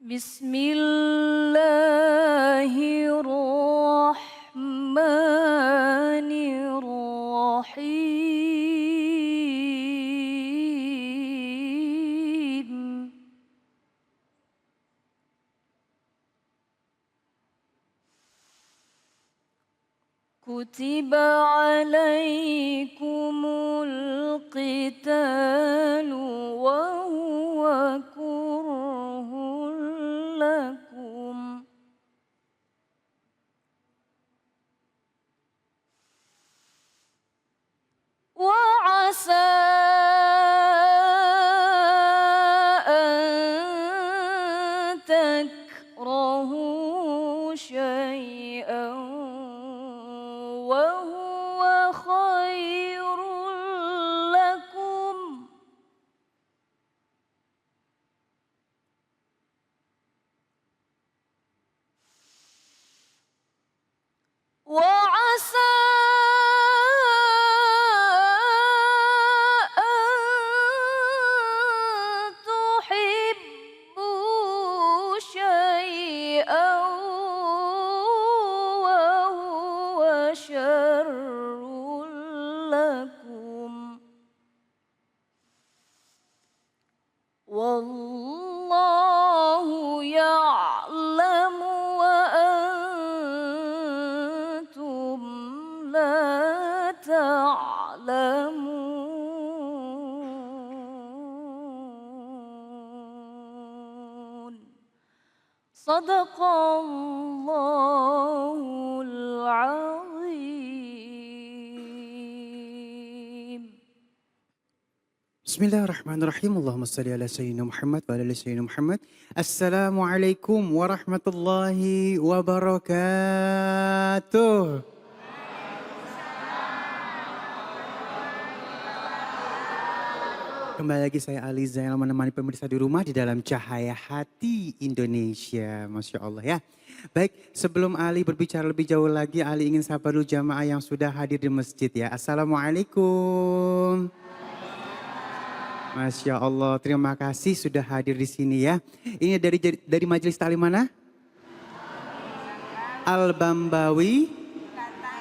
Bismillahirrahmanirrahim. Kutiba alaikumul qitalu wa huwa kurhun lakum. Wa asa an takrahu syai'an wa huwa khairul lakum. Wa asa an tuhibbu syai'an wa huwa syarrul lakum. Wallahu ya'lamu wa antum la ta'lamun. Sadaqallahul azim. Bismillahirrahmanirrahim. Allahumma salli ala sayyidina Muhammad wa ala ali sayyidina Muhammad. Assalamualaikum warahmatullahi wabarakatuh. Kembali lagi saya Ali Zainal menemani pemirsa di rumah di dalam Cahaya Hati Indonesia. Masya Allah ya. Baik, sebelum Ali berbicara lebih jauh lagi, Ali ingin sapa dulu jamaah yang sudah hadir di masjid ya. Assalamualaikum. Masya Allah, terima kasih sudah hadir di sini ya. Ini dari majelis taklim mana? Al-Bambawi,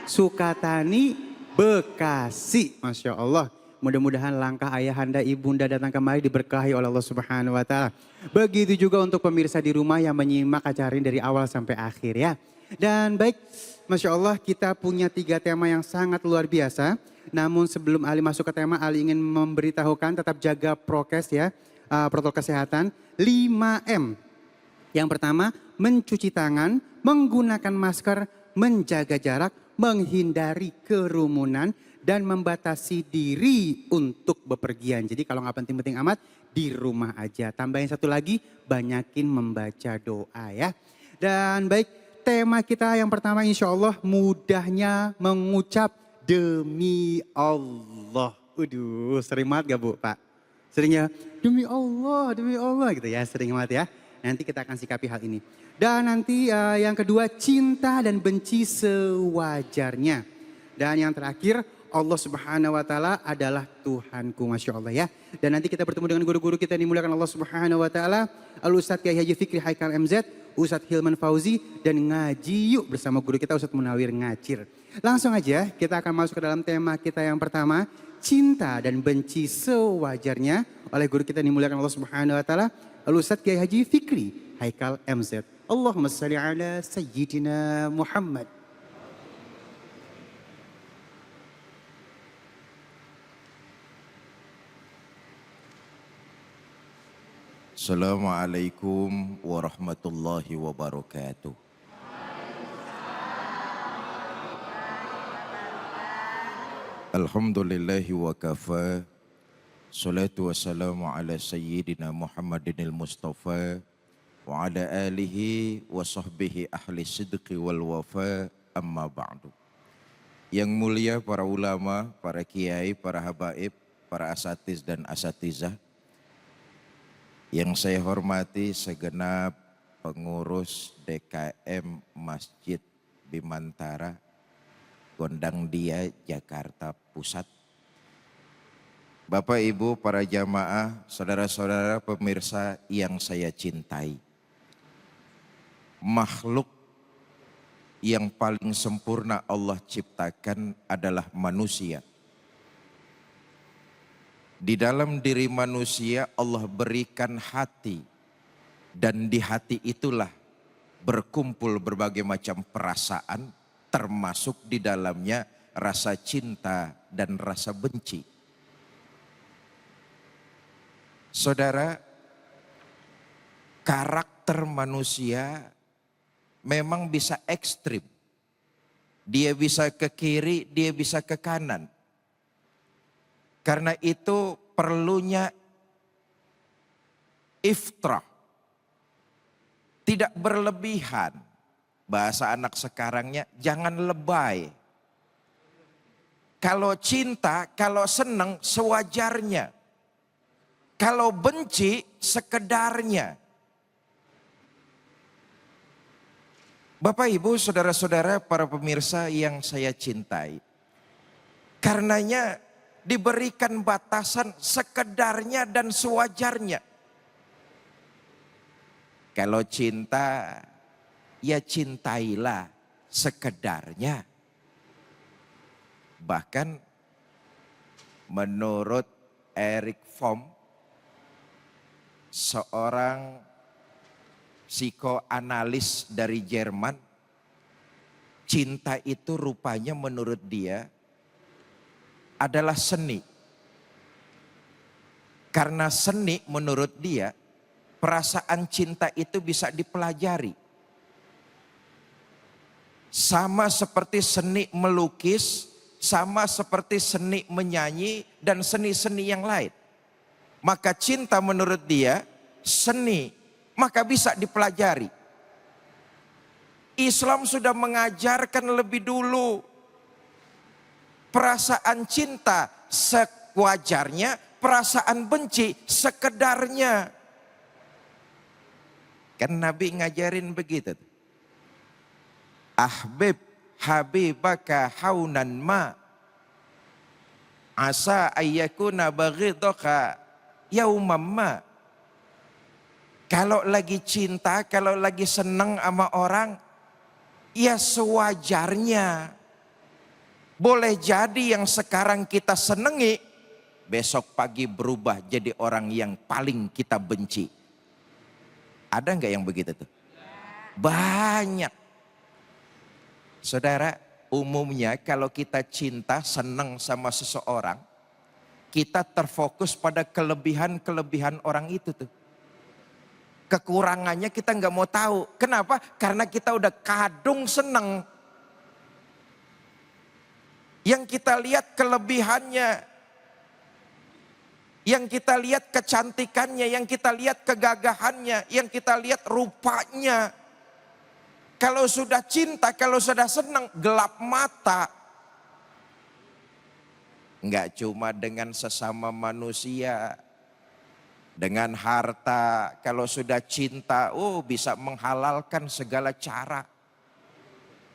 Sukatani, Bekasi. Masya Allah. Mudah-mudahan langkah ayahanda, ibunda datang kembali diberkahi oleh Allah Subhanahu wa Ta'ala. Begitu juga untuk pemirsa di rumah yang menyimak acara ini dari awal sampai akhir ya. Dan baik, Masya Allah kita punya 3 tema yang sangat luar biasa. Namun sebelum Ali masuk ke tema, Ali ingin memberitahukan tetap jaga prokes ya, protokol kesehatan 5M. Yang pertama, mencuci tangan, menggunakan masker, menjaga jarak, menghindari kerumunan, dan membatasi diri untuk bepergian. Jadi kalau nggak penting-penting amat, di rumah aja. Tambahin satu lagi, banyakin membaca doa ya. Dan baik, tema kita yang pertama insya Allah mudahnya mengucap demi Allah. Waduh, sering banget gak Bu, Pak? Seringnya demi Allah gitu ya, sering banget ya. Nanti kita akan sikapi hal ini. Dan nanti yang kedua, cinta dan benci sewajarnya. Dan yang terakhir, Allah Subhanahu wa Ta'ala adalah Tuhanku, Masya Allah ya. Dan nanti kita bertemu dengan guru-guru kita yang dimuliakan Allah Subhanahu wa Ta'ala. Al-Ustadz Kiai Haji Fikri Haikal MZ, Ustadz Hilman Fauzi, dan ngaji yuk bersama guru kita Ustadz Munawir Ngacir. Langsung aja kita akan masuk ke dalam tema kita yang pertama, cinta dan benci sewajarnya, oleh guru kita yang dimuliakan Allah Subhanahu wa Ta'ala, Al-Ustadz Kiai Haji Fikri Haikal MZ. Allahumma salli ala Sayyidina Muhammad. Assalamualaikum warahmatullahi wabarakatuh. Alhamdulillahi wa kafa. Salatu wassalamu ala sayyidina Muhammadinil Mustafa wa ala alihi wa sahbihi ahli sidqi wal wafa, amma ba'du. Yang mulia para ulama, para kiai, para habaib, para asatiz dan asatizah. Yang saya hormati segenap pengurus DKM Masjid Bimantara, Gondang Dia, Jakarta Pusat. Bapak Ibu para jamaah, saudara-saudara pemirsa yang saya cintai. makhluk yang paling sempurna Allah ciptakan adalah manusia. Di dalam diri manusia Allah berikan hati, dan di hati itulah berkumpul berbagai macam perasaan, termasuk di dalamnya rasa cinta dan rasa benci. Saudara, karakter manusia memang bisa ekstrim. Dia bisa ke kiri, dia bisa ke kanan. Karena itu perlunya iftrah. Tidak berlebihan. Bahasa anak sekarangnya jangan lebay. Kalau cinta, kalau senang sewajarnya. Kalau benci sekedarnya. Bapak, Ibu, saudara-saudara, para pemirsa yang saya cintai. Karenanya diberikan batasan sekedarnya dan sewajarnya. Kalau cinta, ya cintailah sekedarnya. Bahkan menurut Erich Fromm, seorang psikoanalis dari Jerman, cinta itu rupanya menurut dia adalah seni. Karena seni menurut dia, perasaan cinta itu bisa dipelajari. Sama seperti seni melukis, sama seperti seni menyanyi, dan seni-seni yang lain. Maka cinta menurut dia seni, maka bisa dipelajari. Islam sudah mengajarkan lebih dulu. Perasaan cinta sewajarnya, perasaan benci sekedarnya. Kan Nabi ngajarin begitu. Ahbib habibaka haunan ma asa ayyakuna baghidaka yaumam ma. Kalau lagi cinta, kalau lagi senang sama orang, ya sewajarnya. Boleh jadi yang sekarang kita senengi, besok pagi berubah jadi orang yang paling kita benci. Ada nggak yang begitu tuh? Banyak. Saudara, umumnya kalau kita cinta, senang sama seseorang, kita terfokus pada kelebihan-kelebihan orang itu tuh. Kekurangannya kita nggak mau tahu. Kenapa? Karena kita udah kadung senang. Yang kita lihat kelebihannya, yang kita lihat kecantikannya, yang kita lihat kegagahannya, yang kita lihat rupanya. Kalau sudah cinta, kalau sudah senang, gelap mata. Enggak cuma dengan sesama manusia, dengan harta. Kalau sudah cinta, bisa menghalalkan segala cara.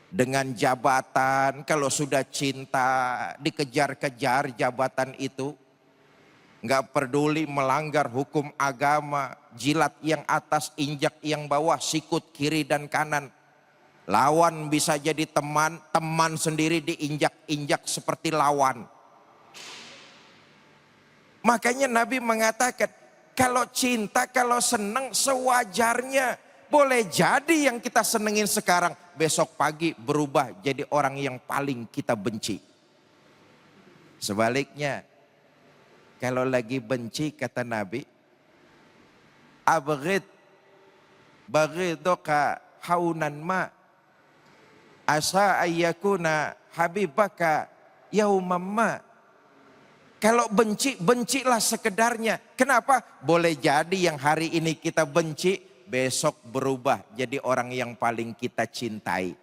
Dengan jabatan, kalau sudah cinta, dikejar-kejar jabatan itu. Enggak peduli melanggar hukum agama, jilat yang atas, injak yang bawah, sikut kiri dan kanan. Lawan bisa jadi teman, teman sendiri diinjak-injak seperti lawan. Makanya Nabi mengatakan, kalau cinta, kalau senang sewajarnya. Boleh jadi yang kita senengin sekarang, besok pagi berubah jadi orang yang paling kita benci. Sebaliknya, kalau lagi benci kata Nabi, abghid baghidoka haunan ma asa ayyakuna habibaka yaumamma. Kalau benci, bencilah sekedarnya. Kenapa? Boleh jadi yang hari ini kita benci, besok berubah jadi orang yang paling kita cintai.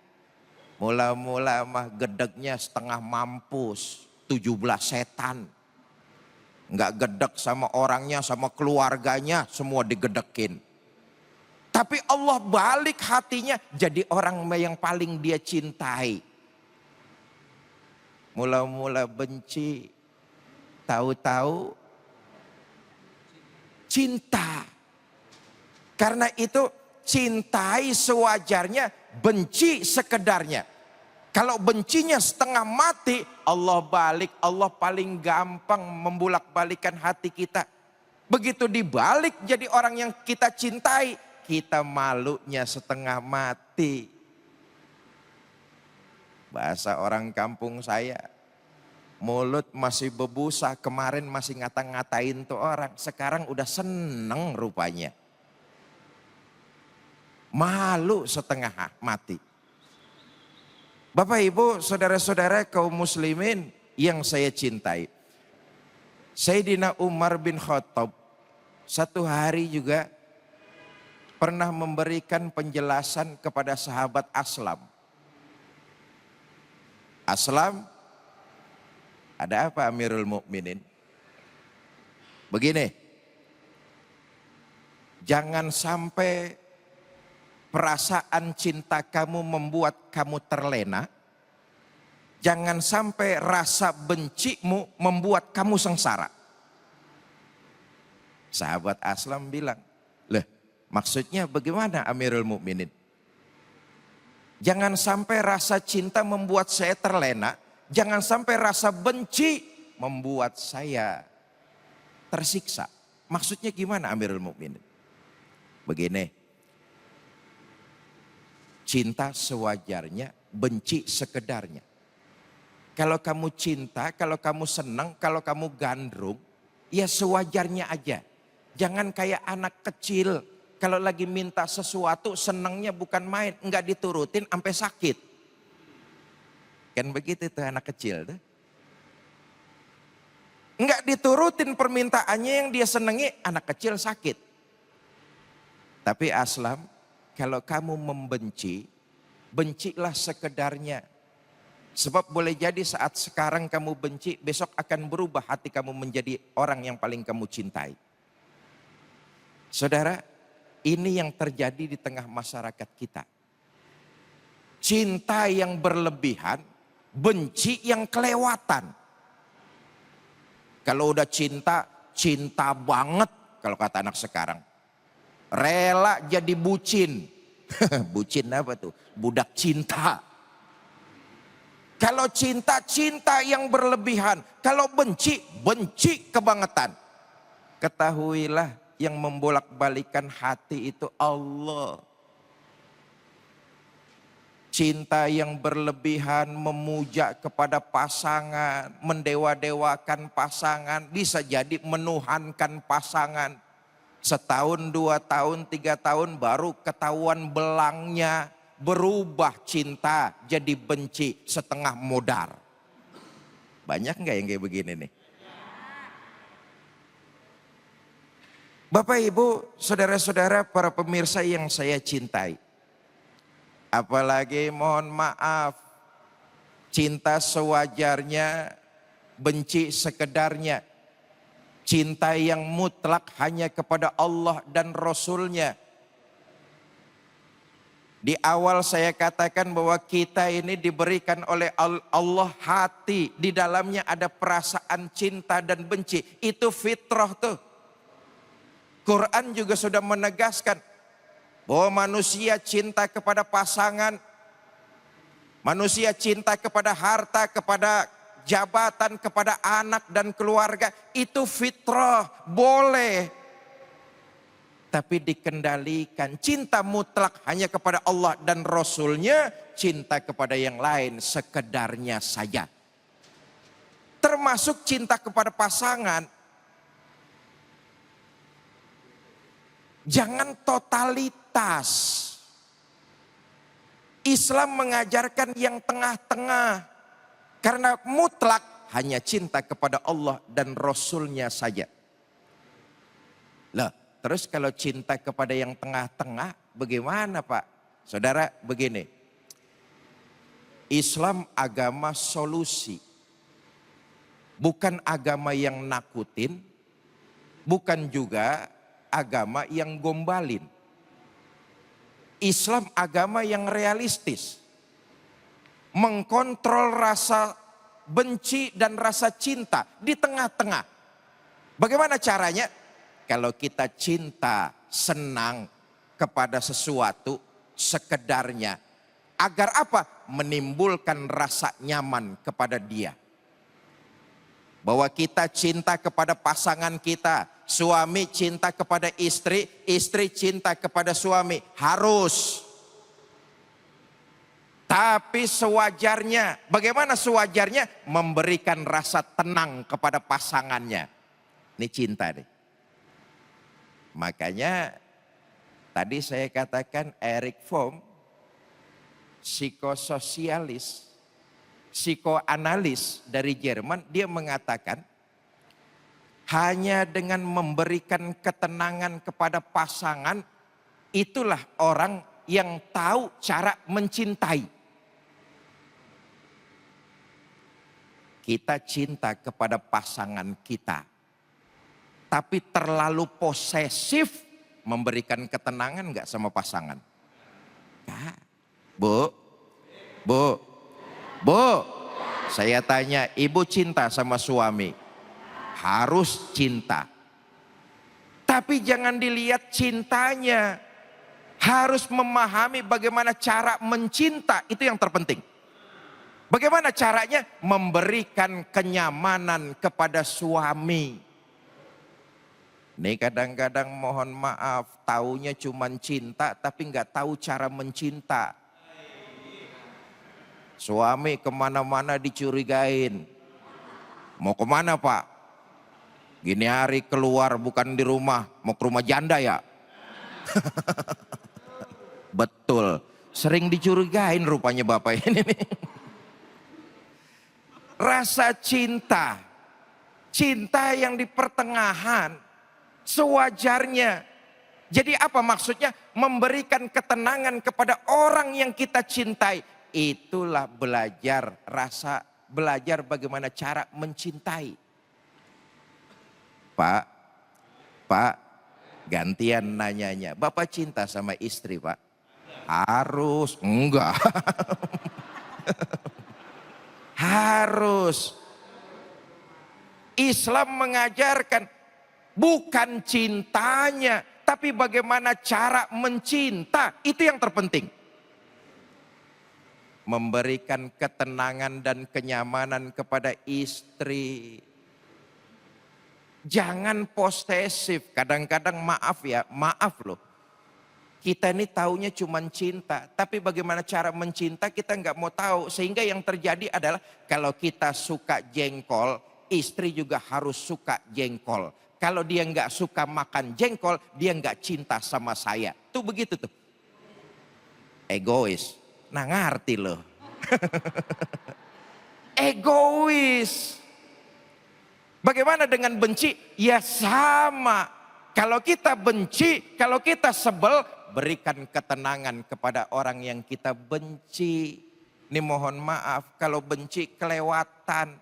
Mula-mula mah gedegnya setengah mampus, 17 setan. Enggak gedek sama orangnya, sama keluarganya, semua digedekin. Tapi Allah balik hatinya jadi orang yang paling dia cintai. Mula-mula benci, tahu-tahu cinta. Karena itu cintai sewajarnya, benci sekedarnya. Kalau bencinya setengah mati, Allah balik. Allah paling gampang membulak-balikan hati kita. Begitu dibalik jadi orang yang kita cintai, kita malunya setengah mati. Bahasa orang kampung saya, mulut masih bebusa, kemarin masih ngata-ngatain tuh orang, sekarang udah seneng rupanya. Malu setengah mati. Bapak Ibu, saudara-saudara kaum muslimin yang saya cintai. Sayyidina Umar bin Khattab satu hari juga pernah memberikan penjelasan kepada sahabat Aslam. Aslam, ada apa Amirul Mukminin? Begini, jangan sampai perasaan cinta kamu membuat kamu terlena. Jangan sampai rasa bencimu membuat kamu sengsara. Sahabat Aslam bilang, "Lah, maksudnya bagaimana Amirul Mukminin? Jangan sampai rasa cinta membuat saya terlena. Jangan sampai rasa benci membuat saya tersiksa." Maksudnya gimana Amirul Mukminin? Begini, cinta sewajarnya, benci sekedarnya. Kalau kamu cinta, kalau kamu senang, kalau kamu gandrung, ya sewajarnya aja. Jangan kayak anak kecil, kalau lagi minta sesuatu senangnya bukan main, enggak diturutin sampai sakit. Kan begitu tuh anak kecil tuh. Enggak diturutin permintaannya yang dia senangi, anak kecil sakit. Tapi Aslam, kalau kamu membenci, bencilah sekedarnya. Sebab boleh jadi saat sekarang kamu benci, besok akan berubah hati kamu menjadi orang yang paling kamu cintai. Saudara, ini yang terjadi di tengah masyarakat kita. Cinta yang berlebihan, benci yang kelewatan. Kalau udah cinta, cinta banget kalau kata anak sekarang. Rela jadi bucin. Bucin apa tuh? Budak cinta. Kalau cinta, cinta yang berlebihan. Kalau benci, benci kebangetan. Ketahuilah yang membolak-balikan hati itu Allah. Cinta yang berlebihan memuja kepada pasangan, mendewa-dewakan pasangan, bisa jadi menuhankan pasangan. Setahun, 2 tahun, 3 tahun baru ketahuan belangnya, berubah cinta jadi benci setengah modar. Banyak nggak yang kayak begini nih? Bapak Ibu, saudara-saudara, para pemirsa yang saya cintai. Apalagi mohon maaf, cinta sewajarnya, benci sekedarnya. Cinta yang mutlak hanya kepada Allah dan Rasulnya. Di awal saya katakan bahwa kita ini diberikan oleh Allah hati. Di dalamnya ada perasaan cinta dan benci. Itu fitrah tuh. Quran juga sudah menegaskan bahwa manusia cinta kepada pasangan, manusia cinta kepada harta, kepada jabatan, kepada anak dan keluarga, itu fitrah, boleh. Tapi dikendalikan, cinta mutlak hanya kepada Allah dan Rasulnya, cinta kepada yang lain sekedarnya saja. Termasuk cinta kepada pasangan. Jangan totalitas. Islam mengajarkan yang tengah-tengah. Karena mutlak hanya cinta kepada Allah dan Rasulnya saja. Lah, terus kalau cinta kepada yang tengah-tengah bagaimana Pak? Saudara, begini. Islam agama solusi. Bukan agama yang nakutin. Bukan juga agama yang gombalin. Islam agama yang realistis. Mengkontrol rasa benci dan rasa cinta di tengah-tengah. Bagaimana caranya? Kalau kita cinta, senang kepada sesuatu sekedarnya. Agar apa? Menimbulkan rasa nyaman kepada dia. Bahwa kita cinta kepada pasangan kita, suami cinta kepada istri, istri cinta kepada suami, harus. Tapi sewajarnya, bagaimana sewajarnya? Memberikan rasa tenang kepada pasangannya. Ini cinta nih. Makanya tadi saya katakan Erich Fromm, psikososialis, psikoanalis dari Jerman, dia mengatakan hanya dengan memberikan ketenangan kepada pasangan, itulah orang yang tahu cara mencintai. Kita cinta kepada pasangan kita, tapi terlalu posesif, memberikan ketenangan nggak sama pasangan? Nggak. Bu, saya tanya, ibu cinta sama suami? Harus cinta. Tapi jangan dilihat cintanya. Harus memahami bagaimana cara mencinta, itu yang terpenting. Bagaimana caranya? Memberikan kenyamanan kepada suami. Nih kadang-kadang mohon maaf, taunya cuma cinta tapi nggak tahu cara mencinta. Suami kemana-mana dicurigain. Mau kemana Pak? Gini hari keluar bukan di rumah, mau ke rumah janda ya? Betul, sering dicurigain rupanya Bapak ini. Rasa cinta, cinta yang di pertengahan, sewajarnya. Jadi apa maksudnya? Memberikan ketenangan kepada orang yang kita cintai. Itulah belajar bagaimana cara mencintai. Pak, gantian nanyanya. Bapak cinta sama istri Pak? Harus, enggak. Harus. Islam mengajarkan bukan cintanya, tapi bagaimana cara mencinta, itu yang terpenting. Memberikan ketenangan dan kenyamanan kepada istri. Jangan posesif. Kadang-kadang maaf loh. Kita ini taunya cuma cinta, tapi bagaimana cara mencinta kita nggak mau tahu. Sehingga yang terjadi adalah kalau kita suka jengkol, istri juga harus suka jengkol. Kalau dia nggak suka makan jengkol, dia nggak cinta sama saya. Tuh begitu tuh. Egois. Nah ngerti loh. Egois. Bagaimana dengan benci? Ya sama. Kalau kita benci, kalau kita sebel, berikan ketenangan kepada orang yang kita benci. Ini mohon maaf, kalau benci kelewatan.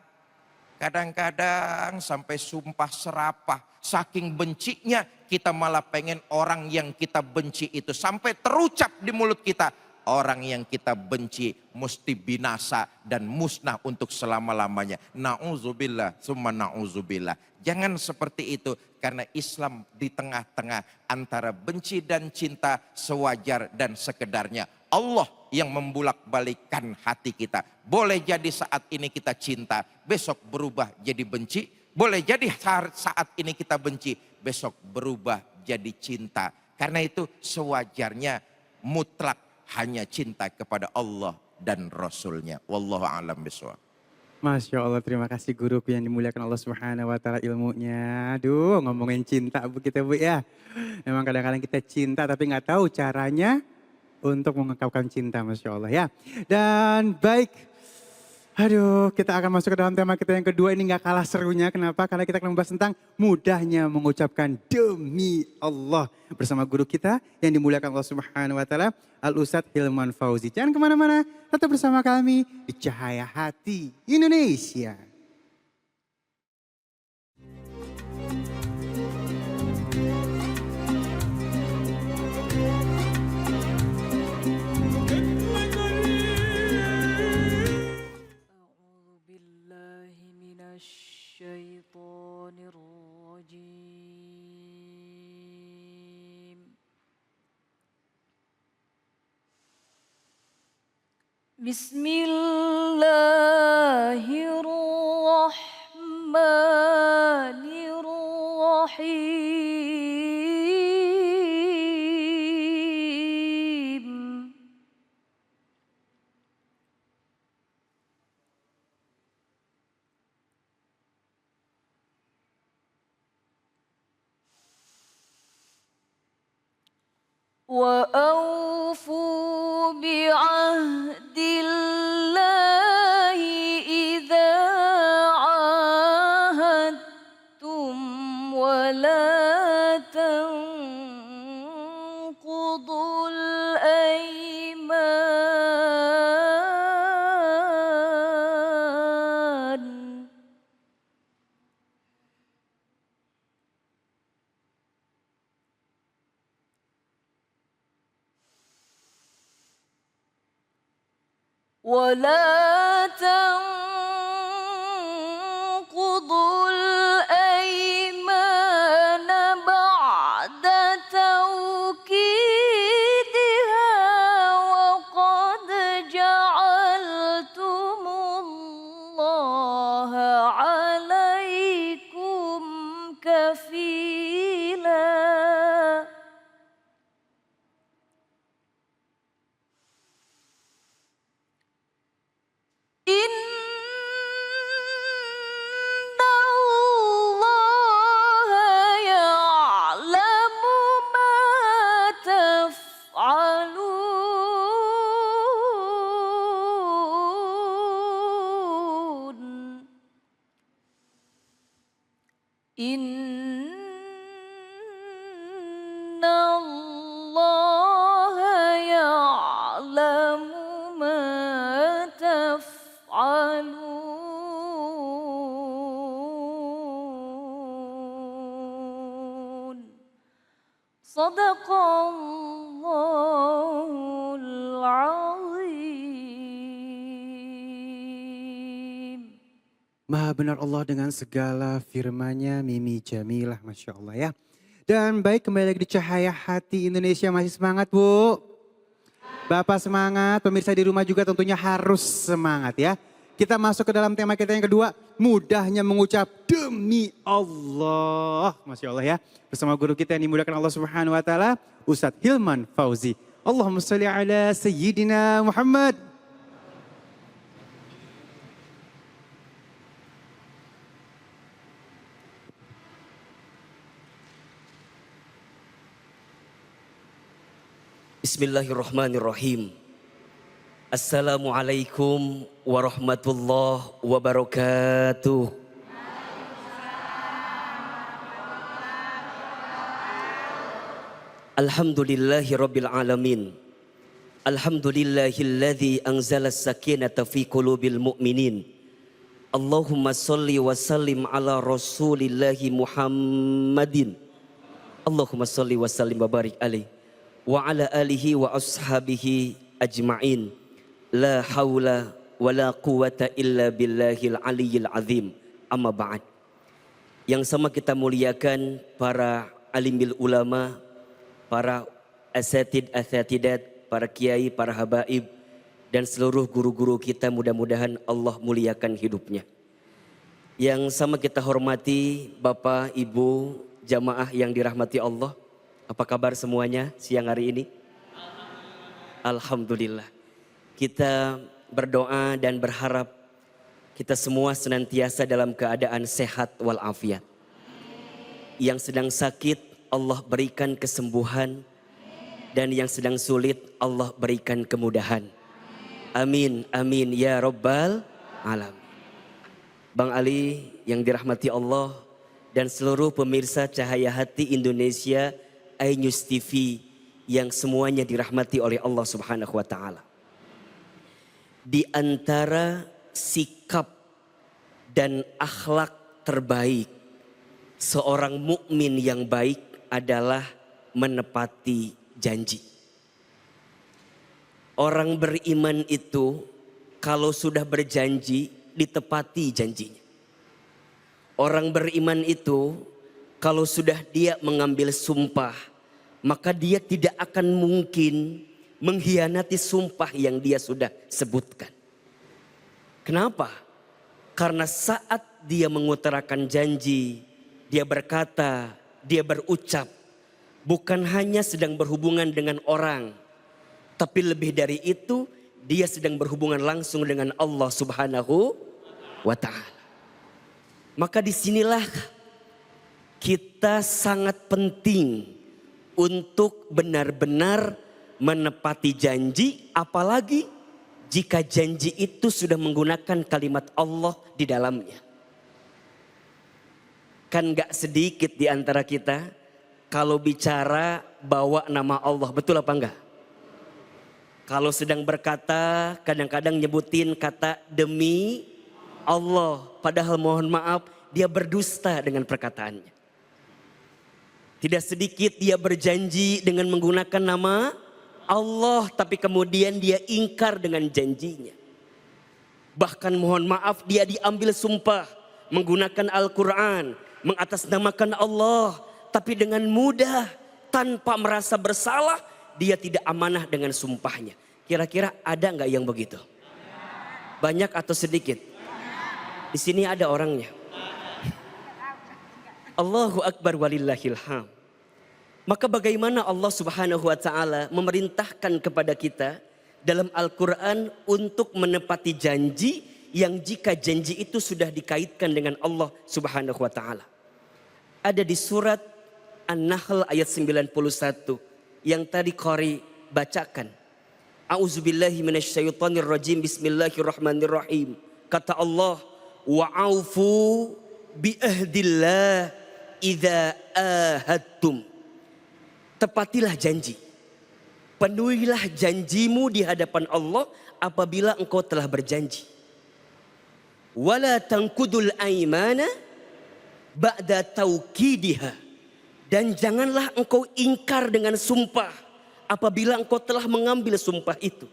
Kadang-kadang sampai sumpah serapah. Saking bencinya kita malah pengen orang yang kita benci itu sampai terucap di mulut kita. Orang yang kita benci mesti binasa dan musnah untuk selama-lamanya. Na'udzubillah, summa na'udzubillah. Jangan seperti itu karena Islam di tengah-tengah antara benci dan cinta sewajar dan sekedarnya. Allah yang membulak-balikan hati kita. Boleh jadi saat ini kita cinta, besok berubah jadi benci. Boleh jadi saat ini kita benci, besok berubah jadi cinta. Karena itu sewajarnya mutlak hanya cinta kepada Allah dan Rasulnya. Wallahu a'lam bishawab. Masya Allah, terima kasih guruku yang dimuliakan Allah Subhanahu wa Ta'ala ilmunya. Aduh, ngomongin cinta Bu kita Bu ya. Memang kadang-kadang kita cinta tapi nggak tahu caranya untuk mengungkapkan cinta, Masya Allah ya. Dan baik, aduh, kita akan masuk ke dalam tema kita yang kedua. Ini gak kalah serunya. Kenapa? Karena kita akan membahas tentang mudahnya mengucapkan demi Allah. Bersama guru kita yang dimuliakan Allah Subhanahu wa Ta'ala, Al-Ustadz Hilman Fauzi. Jangan kemana-mana, tetap bersama kami di Cahaya Hati Indonesia. الشيطان الرجيم Bismillahirrahmanirrahim. وأوفوا بعهد الله إذا عاهدتم ولا تنقضوا الأيمان ولا تنقضوا الأيمان بعد توكيدها وقد جعلتم الله عليكم كفيلا إن الله يعلم ما تفعلون إن الله يعلم ما تفعلون صدق الله العظيم. Maha benar Allah dengan segala firman-Nya, Mimi Jamilah, Masya Allah ya. Dan baik, kembali lagi di Cahaya Hati Indonesia. Masih semangat Bu? Bapak semangat, pemirsa di rumah juga tentunya harus semangat ya. Kita masuk ke dalam tema kita yang kedua, mudahnya mengucap demi Allah. Masya Allah ya. Bersama guru kita yang dimudahkan Allah Subhanahu wa Ta'ala, Ustadz Hilman Fauzi. Allahumma sholli ala Sayyidina Muhammad. Bismillahirrahmanirrahim. Assalamualaikum warahmatullahi wabarakatuh. Alhamdulillahi rabbil alamin. Alhamdulillahilladzi anzala as-sakinata fi qulubil mu'minin. Allahumma sholli wa sallim ala rasulillahi Muhammadin. Allahumma sholli wa sallim wa barik alaihi wa ala alihi wa ashabihi ajma'in. La haula wa la quwata illa billahil aliyyil azim. Amma ba'd. Yang sama kita muliakan para alimil ulama, para asatidat, para kiai, para habaib, dan seluruh guru-guru kita, mudah-mudahan Allah muliakan hidupnya. Yang sama kita hormati Bapak, Ibu, jamaah yang dirahmati Allah. Apa kabar semuanya siang hari ini? Alhamdulillah. Kita berdoa dan berharap kita semua senantiasa dalam keadaan sehat walafiat. Yang sedang sakit Allah berikan kesembuhan, dan yang sedang sulit Allah berikan kemudahan. Amin, amin ya Rabbal Alamin. Bang Ali yang dirahmati Allah dan seluruh pemirsa Cahaya Hati Indonesia iNews TV yang semuanya dirahmati oleh Allah Subhanahu wa Ta'ala. Di antara sikap dan akhlak terbaik seorang mukmin yang baik adalah menepati janji. Orang beriman itu kalau sudah berjanji ditepati janjinya. Orang beriman itu kalau sudah dia mengambil sumpah, maka dia tidak akan mungkin mengkhianati sumpah yang dia sudah sebutkan. Kenapa? Karena saat dia mengutarakan janji, dia berkata, dia berucap, bukan hanya sedang berhubungan dengan orang, tapi lebih dari itu, dia sedang berhubungan langsung dengan Allah Subhanahu wa Ta'ala. Maka disinilah kita sangat penting untuk benar-benar menepati janji, apalagi jika janji itu sudah menggunakan kalimat Allah di dalamnya. Kan gak sedikit di antara kita kalau bicara bawa nama Allah, betul apa enggak? Kalau sedang berkata kadang-kadang nyebutin kata demi Allah, padahal mohon maaf dia berdusta dengan perkataannya. Tidak sedikit dia berjanji dengan menggunakan nama Allah, tapi kemudian dia ingkar dengan janjinya. Bahkan mohon maaf dia diambil sumpah menggunakan Al-Quran, mengatasnamakan Allah, tapi dengan mudah tanpa merasa bersalah dia tidak amanah dengan sumpahnya. Kira-kira ada nggak yang begitu? Banyak atau sedikit? Di sini ada orangnya. Allahu Akbar walillahil hamd. Maka bagaimana Allah Subhanahu wa Ta'ala memerintahkan kepada kita dalam Al-Quran untuk menepati janji yang jika janji itu sudah dikaitkan dengan Allah Subhanahu wa Ta'ala. Ada di surat An-Nahl ayat 91 yang tadi Qari bacakan. A'udzubillahi minasyaitonirrajim, bismillahirrahmanirrahim. Kata Allah, wa'aufu bi'ahdillah idza ahadtum. Tepatilah janji. Penuhilah janjimu di hadapan Allah apabila engkau telah berjanji. Wala tanqudul aimana ba'da tauqidiha. Dan janganlah engkau ingkar dengan sumpah apabila engkau telah mengambil sumpah itu.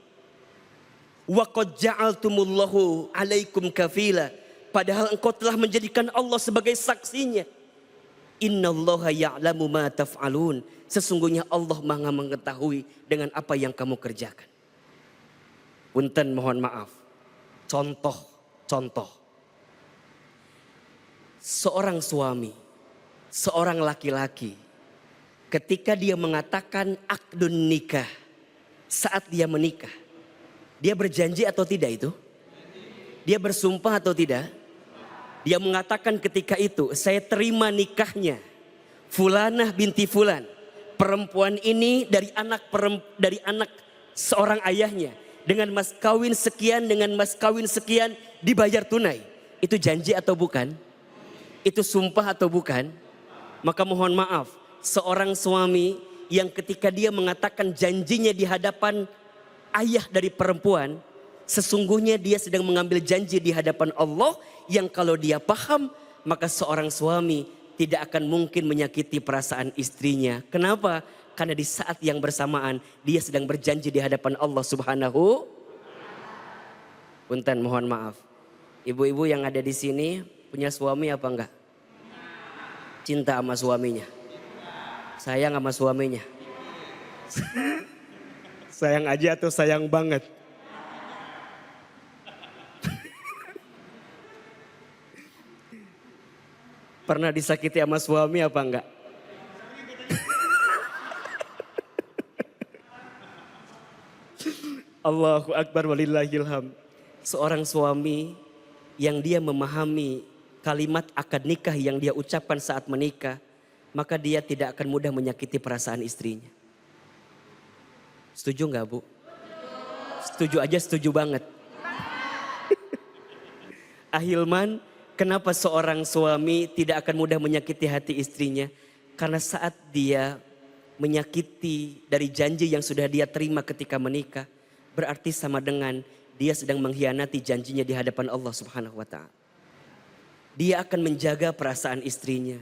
Wa qad ja'altumullahu alaikum kafila. Padahal engkau telah menjadikan Allah sebagai saksinya. Innallaha ya'lamu ma taf'alun. Sesungguhnya Allah Maha mengetahui dengan apa yang kamu kerjakan. Punten mohon maaf. Contoh. Seorang suami, seorang laki-laki, ketika dia mengatakan akdun nikah, saat dia menikah, dia berjanji atau tidak itu? Dia bersumpah atau tidak? Dia mengatakan ketika itu, saya terima nikahnya Fulanah binti Fulan. Perempuan ini dari anak seorang ayahnya. Dengan mas kawin sekian, dengan mas kawin sekian dibayar tunai. Itu janji atau bukan? Itu sumpah atau bukan? Maka mohon maaf, seorang suami yang ketika dia mengatakan janjinya di hadapan ayah dari perempuan, sesungguhnya dia sedang mengambil janji di hadapan Allah yang kalau dia paham, maka seorang suami tidak akan mungkin menyakiti perasaan istrinya. Kenapa? Karena di saat yang bersamaan dia sedang berjanji di hadapan Allah Subhanahu. Punten mohon maaf. Ibu-ibu yang ada di sini punya suami apa enggak? Cinta sama suaminya. Sayang sama suaminya. Sayang aja atau sayang banget? Pernah disakiti sama suami apa enggak? Allahu Akbar walillahil hamd. Seorang suami yang dia memahami kalimat akad nikah yang dia ucapkan saat menikah, maka dia tidak akan mudah menyakiti perasaan istrinya. Setuju enggak, Bu? Setuju aja, setuju banget. Ahilman, kenapa seorang suami tidak akan mudah menyakiti hati istrinya? Karena saat dia menyakiti dari janji yang sudah dia terima ketika menikah, berarti sama dengan dia sedang mengkhianati janjinya di hadapan Allah Subhanahu wa Ta'ala. Dia akan menjaga perasaan istrinya.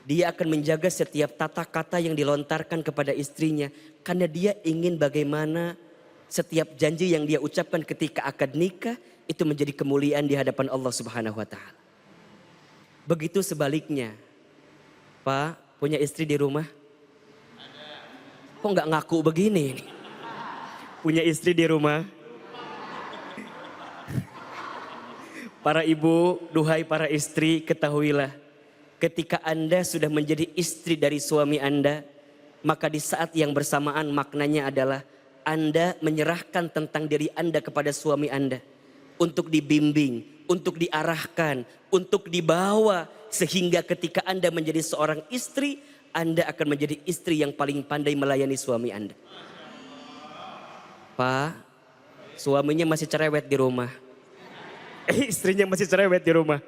Dia akan menjaga setiap tata kata yang dilontarkan kepada istrinya. Karena dia ingin bagaimana setiap janji yang dia ucapkan ketika akad nikah itu menjadi kemuliaan di hadapan Allah Subhanahu wa Ta'ala. Begitu sebaliknya. Pak, punya istri di rumah? Kok nggak ngaku begini? Punya istri di rumah? Para ibu, duhai para istri, ketahuilah. Ketika Anda sudah menjadi istri dari suami Anda, maka di saat yang bersamaan maknanya adalah Anda menyerahkan tentang diri Anda kepada suami Anda. Untuk dibimbing, untuk diarahkan, untuk dibawa. Sehingga ketika Anda menjadi seorang istri, Anda akan menjadi istri yang paling pandai melayani suami Anda. Pak, suaminya masih cerewet di rumah. Istrinya masih cerewet di rumah.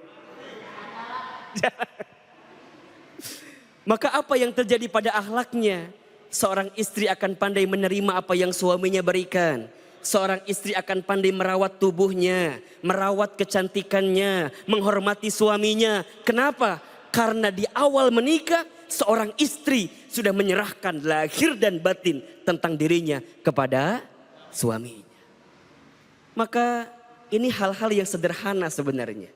Maka apa yang terjadi pada akhlaknya? Seorang istri akan pandai menerima apa yang suaminya berikan. Seorang istri akan pandai merawat tubuhnya, merawat kecantikannya, menghormati suaminya. Kenapa? Karena di awal menikah seorang istri sudah menyerahkan lahir dan batin tentang dirinya kepada suaminya. Maka ini hal-hal yang sederhana sebenarnya.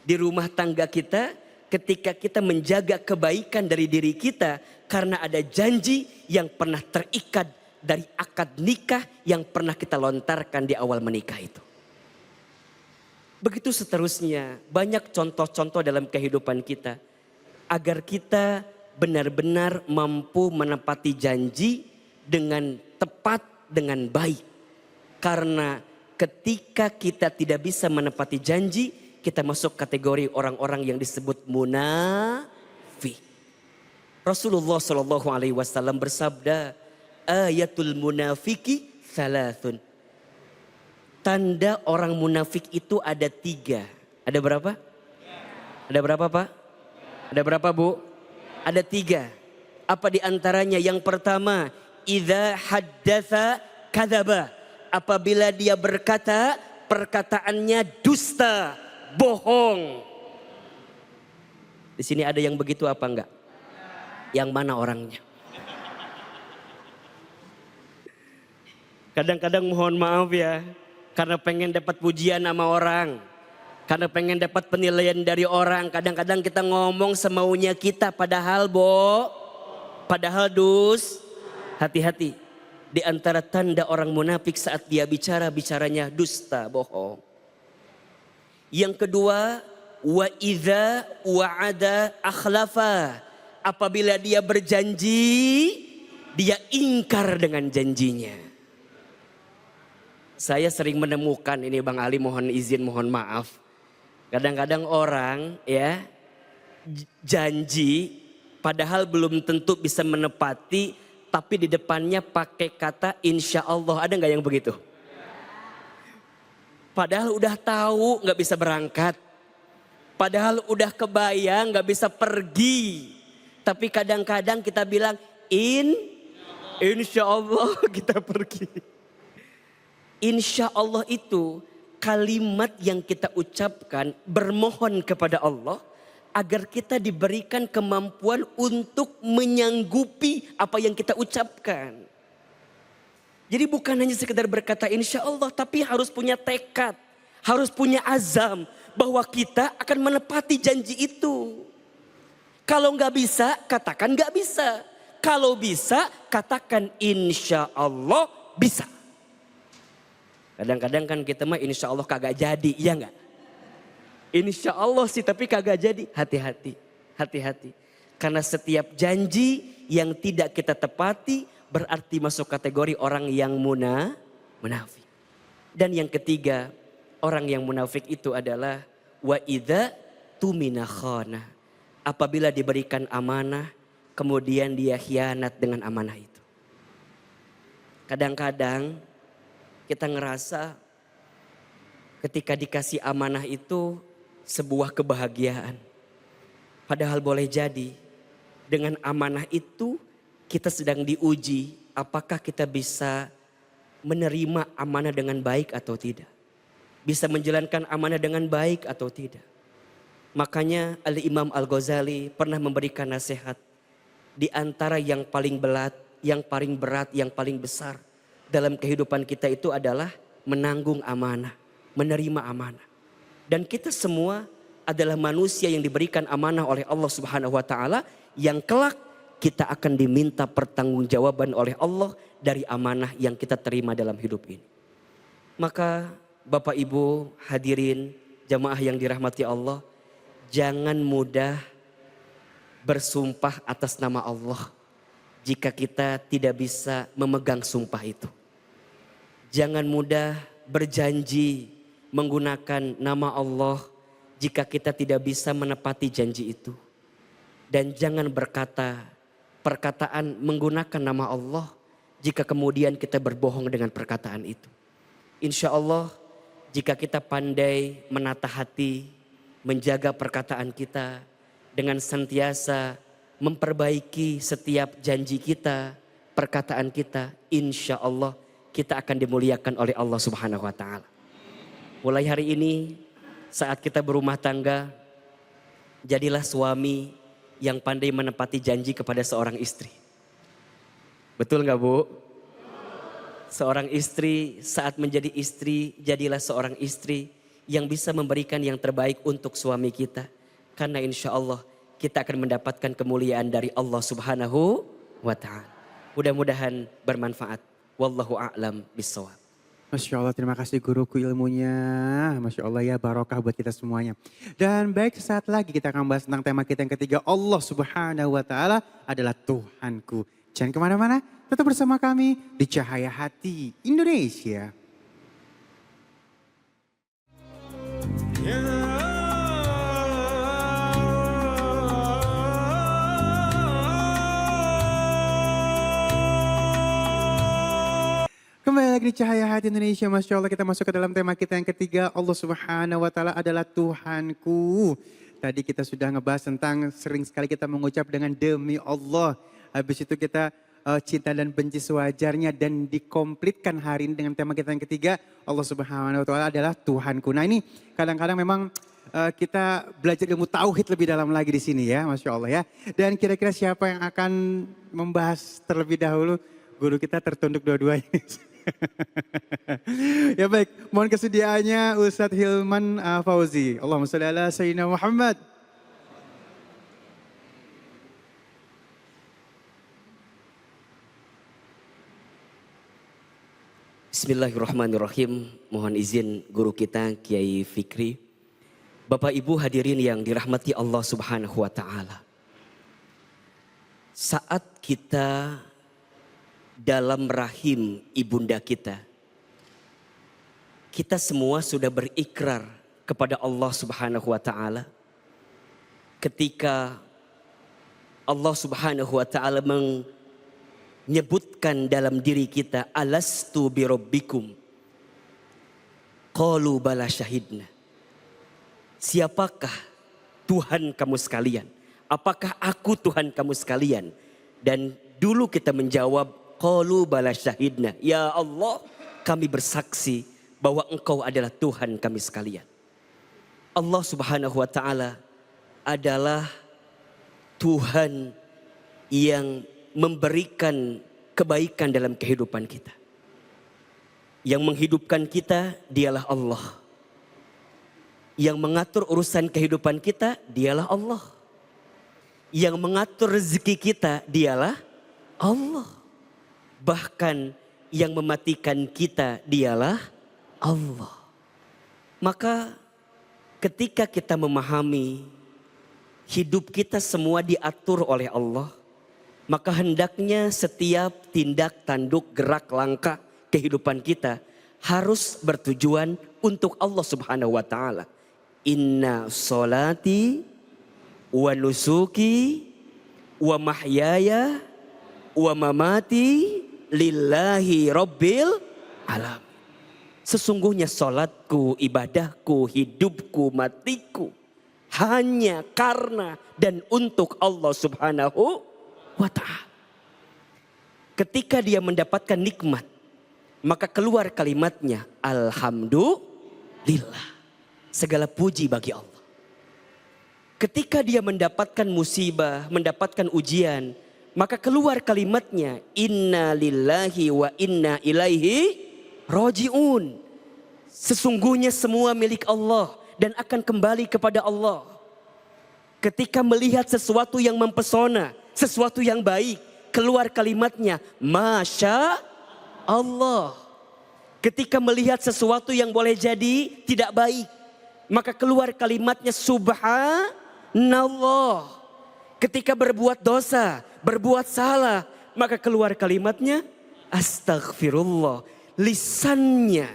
Di rumah tangga kita, ketika kita menjaga kebaikan dari diri kita karena ada janji yang pernah terikat dari akad nikah yang pernah kita lontarkan di awal menikah itu. Begitu seterusnya, banyak contoh-contoh dalam kehidupan kita agar kita benar-benar mampu menepati janji dengan tepat, dengan baik. Karena ketika kita tidak bisa menepati janji, kita masuk kategori orang-orang yang disebut munafik. Rasulullah SAW bersabda, ayatul munafiki salasun. Tanda orang munafik itu ada 3. Ada berapa? Ada berapa Pak? Ada berapa Bu? Ada 3. Apa di antaranya? Yang pertama, idza haddatsa kadzaba. Apabila dia berkata, perkataannya dusta, bohong. Di sini ada yang begitu apa enggak? Yang mana orangnya? Kadang-kadang mohon maaf ya, karena pengen dapat pujian sama orang, karena pengen dapat penilaian dari orang, kadang-kadang kita ngomong semaunya kita, padahal hati-hati. Di antara tanda orang munafik saat dia bicara, bicaranya dusta, bohong. Yang kedua, wa idza wa'ada akhlafa. Apabila dia berjanji, dia ingkar dengan janjinya. Saya sering menemukan ini Bang Ali, mohon izin, mohon maaf. Kadang-kadang orang ya janji padahal belum tentu bisa menepati, tapi di depannya pakai kata insya Allah. Ada nggak yang begitu? Padahal udah tahu nggak bisa berangkat. Padahal udah kebayang nggak bisa pergi. Tapi kadang-kadang kita bilang insya Allah kita pergi. Insya Allah itu kalimat yang kita ucapkan bermohon kepada Allah agar kita diberikan kemampuan untuk menyanggupi apa yang kita ucapkan. Jadi bukan hanya sekedar berkata insya Allah, tapi harus punya tekad, harus punya azam bahwa kita akan menepati janji itu. Kalau nggak bisa, katakan nggak bisa. Kalau bisa, katakan insya Allah bisa. Kadang-kadang kan kita mah insya Allah kagak jadi, iya nggak? Insya Allah sih tapi kagak jadi. Hati-hati, hati-hati. Karena setiap janji yang tidak kita tepati berarti masuk kategori orang yang munafik. Dan yang ketiga, orang yang munafik itu adalah wa idza tumina khana. Apabila diberikan amanah, kemudian dia khianat dengan amanah itu. Kadang-kadang kita ngerasa ketika dikasih amanah itu sebuah kebahagiaan. Padahal boleh jadi dengan amanah itu kita sedang diuji apakah kita bisa menerima amanah dengan baik atau tidak. Bisa menjalankan amanah dengan baik atau tidak. Makanya Al-Imam Al-Ghazali pernah memberikan nasihat. Di antara yang paling berat, yang paling besar dalam kehidupan kita itu adalah menanggung amanah, menerima amanah. Dan kita semua adalah manusia yang diberikan amanah oleh Allah Subhanahu wa taala yang kelak kita akan diminta pertanggungjawaban oleh Allah dari amanah yang kita terima dalam hidup ini. Maka Bapak Ibu hadirin jamaah yang dirahmati Allah, jangan mudah bersumpah atas nama Allah jika kita tidak bisa memegang sumpah itu. Jangan mudah berjanji menggunakan nama Allah jika kita tidak bisa menepati janji itu. Dan jangan berkata perkataan menggunakan nama Allah jika kemudian kita berbohong dengan perkataan itu. Insya Allah jika kita pandai menata hati, menjaga perkataan kita dengan sentiasa memperbaiki setiap janji kita, perkataan kita, insya Allah kita akan dimuliakan oleh Allah Subhanahu wa Ta'ala. Mulai hari ini, saat kita berumah tangga, jadilah suami yang pandai menepati janji kepada seorang istri. Betul nggak Bu? Seorang istri saat menjadi istri, jadilah seorang istri yang bisa memberikan yang terbaik untuk suami kita. Karena insya Allah kita akan mendapatkan kemuliaan dari Allah Subhanahu wa Ta'ala. Mudah-mudahan bermanfaat. Wallahu a'lam bishawab. Masya Allah, terima kasih guruku ilmunya. Masya Allah ya, barokah buat kita semuanya. Dan baik, sesaat lagi kita akan bahas tentang tema kita yang ketiga. Allah Subhanahu wa Ta'ala adalah Tuhanku. Jangan kemana-mana, tetap bersama kami di Cahaya Hati Indonesia. Kembali lagi di Cahaya Hati Indonesia, Masya Allah kita masuk ke dalam tema kita yang ketiga. Allah Subhanahu wa Ta'ala adalah Tuhanku. Tadi kita sudah ngebahas tentang sering sekali kita mengucap dengan demi Allah. Habis itu kita cinta dan benci sewajarnya, dan dikomplitkan hari ini dengan tema kita yang ketiga. Allah Subhanahu wa Ta'ala adalah Tuhanku. Nah ini kadang-kadang memang kita belajar ilmu tauhid lebih dalam lagi di sini ya, Masya Allah ya. Dan kira-kira siapa yang akan membahas terlebih dahulu? Guru kita tertunduk dua-duanya. Ya baik, mohon kesediaannya Ustadz Hilman Fauzi. Allahumma sholli ala sayyidina Muhammad. Bismillahirrahmanirrahim. Mohon izin guru kita Kiai Fikri. Bapak Ibu hadirin yang dirahmati Allah Subhanahu wa Ta'ala. Saat kita dalam rahim ibunda kita semua sudah berikrar kepada Allah Subhanahu wa Ta'ala. Ketika Allah Subhanahu wa Ta'ala menyebutkan dalam diri kita, alastu birabbikum, qalu bala syahidna. Siapakah Tuhan kamu sekalian? Apakah aku Tuhan kamu sekalian? Dan dulu kita menjawab, qalu bala syahidna. Ya Allah, kami bersaksi bahwa Engkau adalah Tuhan kami sekalian. Allah Subhanahu wa Ta'ala adalah Tuhan yang memberikan kebaikan dalam kehidupan kita. Yang menghidupkan kita dialah Allah. Yang mengatur urusan kehidupan kita dialah Allah. Yang mengatur rezeki kita dialah Allah. Bahkan yang mematikan kita dialah Allah. Maka ketika kita memahami hidup kita semua diatur oleh Allah, maka hendaknya setiap tindak tanduk gerak langkah kehidupan kita harus bertujuan untuk Allah Subhanahu wa Ta'ala. Inna sholati wa nusuki wa mahyaya wa mamati lillahi rabbil alam. Sesungguhnya salatku, ibadahku, hidupku, matiku hanya karena dan untuk Allah Subhanahu wa Ta'ala. Ketika dia mendapatkan nikmat, maka keluar kalimatnya alhamdulillah. Segala puji bagi Allah. Ketika dia mendapatkan musibah, mendapatkan ujian, maka keluar kalimatnya inna lillahi wa inna ilaihi raji'un. Sesungguhnya semua milik Allah dan akan kembali kepada Allah. Ketika melihat sesuatu yang mempesona, sesuatu yang baik, keluar kalimatnya Masya Allah. Ketika melihat sesuatu yang boleh jadi tidak baik, maka keluar kalimatnya Subhanallah. Ketika berbuat dosa, berbuat salah, maka keluar kalimatnya Astaghfirullah. Lisannya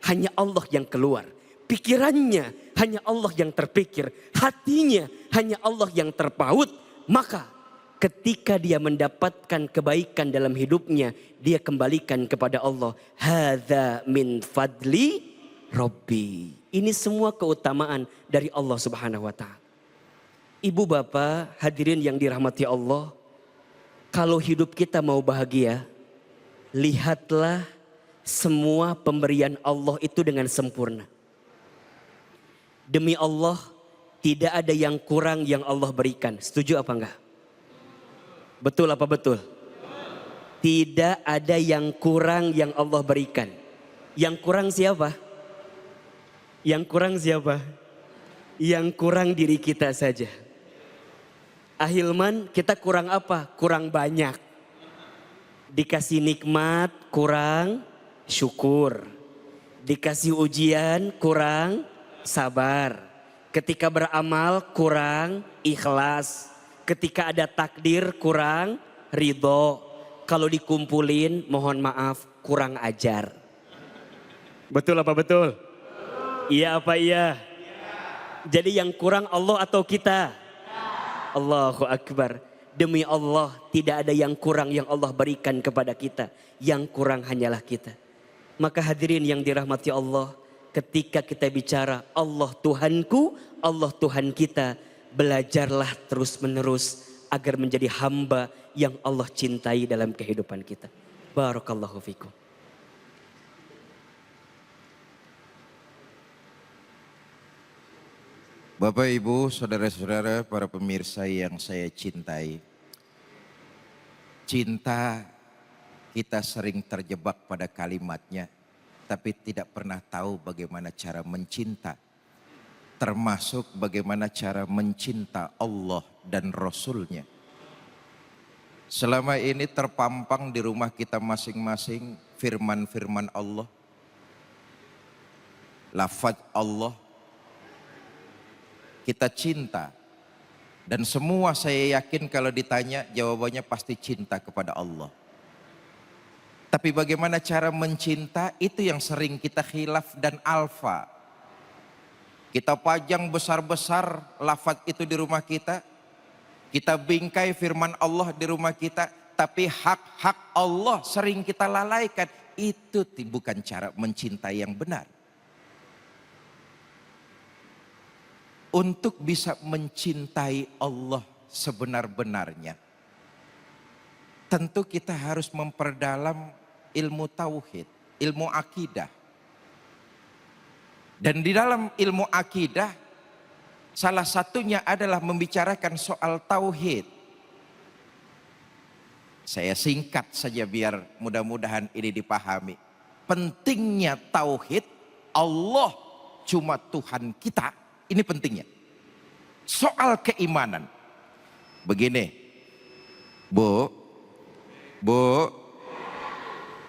hanya Allah yang keluar. Pikirannya hanya Allah yang terpikir. Hatinya hanya Allah yang terpaut. Maka ketika dia mendapatkan kebaikan dalam hidupnya, dia kembalikan kepada Allah. Hadza min fadli Rabbi. Ini semua keutamaan dari Allah Subhanahu wa taala. Ibu bapak hadirin yang dirahmati Allah, kalau hidup kita mau bahagia, lihatlah semua pemberian Allah itu dengan sempurna. Demi Allah, tidak ada yang kurang yang Allah berikan. Setuju apa enggak? Betul apa betul? Tidak ada yang kurang yang Allah berikan. Yang kurang siapa? Yang kurang siapa? Yang kurang diri kita saja. Ahilman, kita kurang apa? Kurang banyak. Dikasih nikmat, kurang syukur. Dikasih ujian, kurang sabar. Ketika beramal, kurang ikhlas. Ketika ada takdir, kurang ridho. Kalau dikumpulin, mohon maaf, kurang ajar. Betul apa betul? Iya apa iya? Jadi yang kurang Allah atau kita? Allahu Akbar. Demi Allah, tidak ada yang kurang yang Allah berikan kepada kita. Yang kurang hanyalah kita. Maka hadirin yang dirahmati Allah, ketika kita bicara Allah Tuhanku, Allah Tuhan kita, belajarlah terus menerus agar menjadi hamba yang Allah cintai dalam kehidupan kita. Barakallahu fikum. Bapak, Ibu, saudara-saudara, para pemirsa yang saya cintai. Cinta, kita sering terjebak pada kalimatnya, tapi tidak pernah tahu bagaimana cara mencinta. Termasuk bagaimana cara mencinta Allah dan Rasul-Nya. Selama ini terpampang di rumah kita masing-masing firman-firman Allah. Lafaz Allah. Kita cinta. Dan semua saya yakin kalau ditanya jawabannya pasti cinta kepada Allah. Tapi bagaimana cara mencinta itu yang sering kita khilaf dan alfa. Kita pajang besar-besar lafaz itu di rumah kita. Kita bingkai firman Allah di rumah kita. Tapi hak-hak Allah sering kita lalaikan. Itu bukan cara mencintai yang benar. Untuk bisa mencintai Allah sebenar-benarnya, tentu kita harus memperdalam ilmu tauhid, ilmu akidah. Dan di dalam ilmu akidah, salah satunya adalah membicarakan soal tauhid. Saya singkat saja biar mudah-mudahan ini dipahami. Pentingnya tauhid, Allah cuma Tuhan kita. Ini pentingnya. Soal keimanan. Begini. Bu.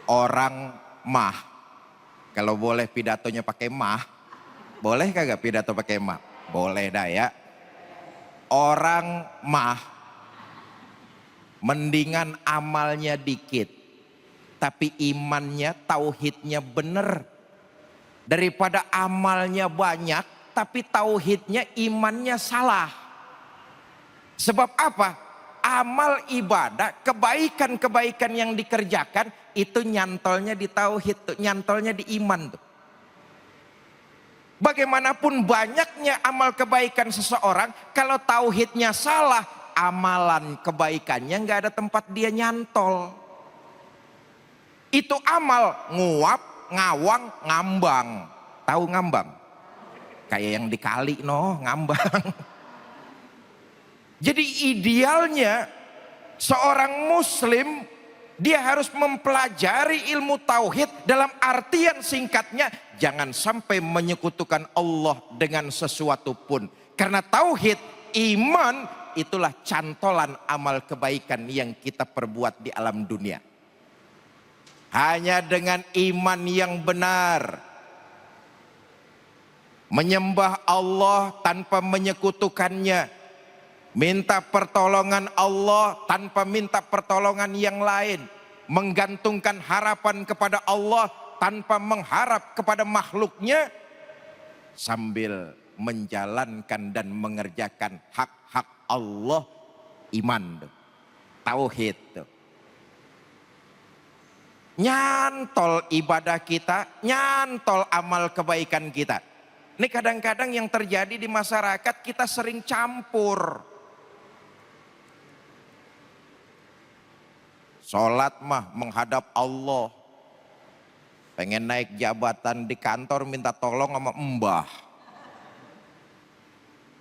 Orang mah. Kalau boleh pidatonya pakai mah. Boleh kagak pidato pakai mah? Boleh dah ya. Orang mah. Mendingan amalnya dikit. Tapi imannya, tauhidnya bener. Daripada amalnya banyak. Tapi tauhidnya, imannya salah. Sebab apa? Amal ibadah, kebaikan-kebaikan yang dikerjakan itu nyantolnya di tauhid, nyantolnya di iman tuh. Bagaimanapun banyaknya amal kebaikan seseorang, kalau tauhidnya salah, amalan kebaikannya nggak ada tempat dia nyantol. Itu amal nguap, ngawang, ngambang. Tahu ngambang? Kayak yang dikali ngambang. Jadi idealnya seorang muslim dia harus mempelajari ilmu tauhid dalam artian singkatnya jangan sampai menyekutukan Allah dengan sesuatu pun. Karena tauhid, iman itulah cantolan amal kebaikan yang kita perbuat di alam dunia. Hanya dengan iman yang benar, menyembah Allah tanpa menyekutukannya, minta pertolongan Allah tanpa minta pertolongan yang lain, menggantungkan harapan kepada Allah tanpa mengharap kepada makhluknya, sambil menjalankan dan mengerjakan hak-hak Allah, iman, tauhid. Nyantol ibadah kita, nyantol amal kebaikan kita. Ini kadang-kadang yang terjadi di masyarakat, kita sering campur. Sholat mah menghadap Allah. Pengen naik jabatan di kantor minta tolong sama mbah.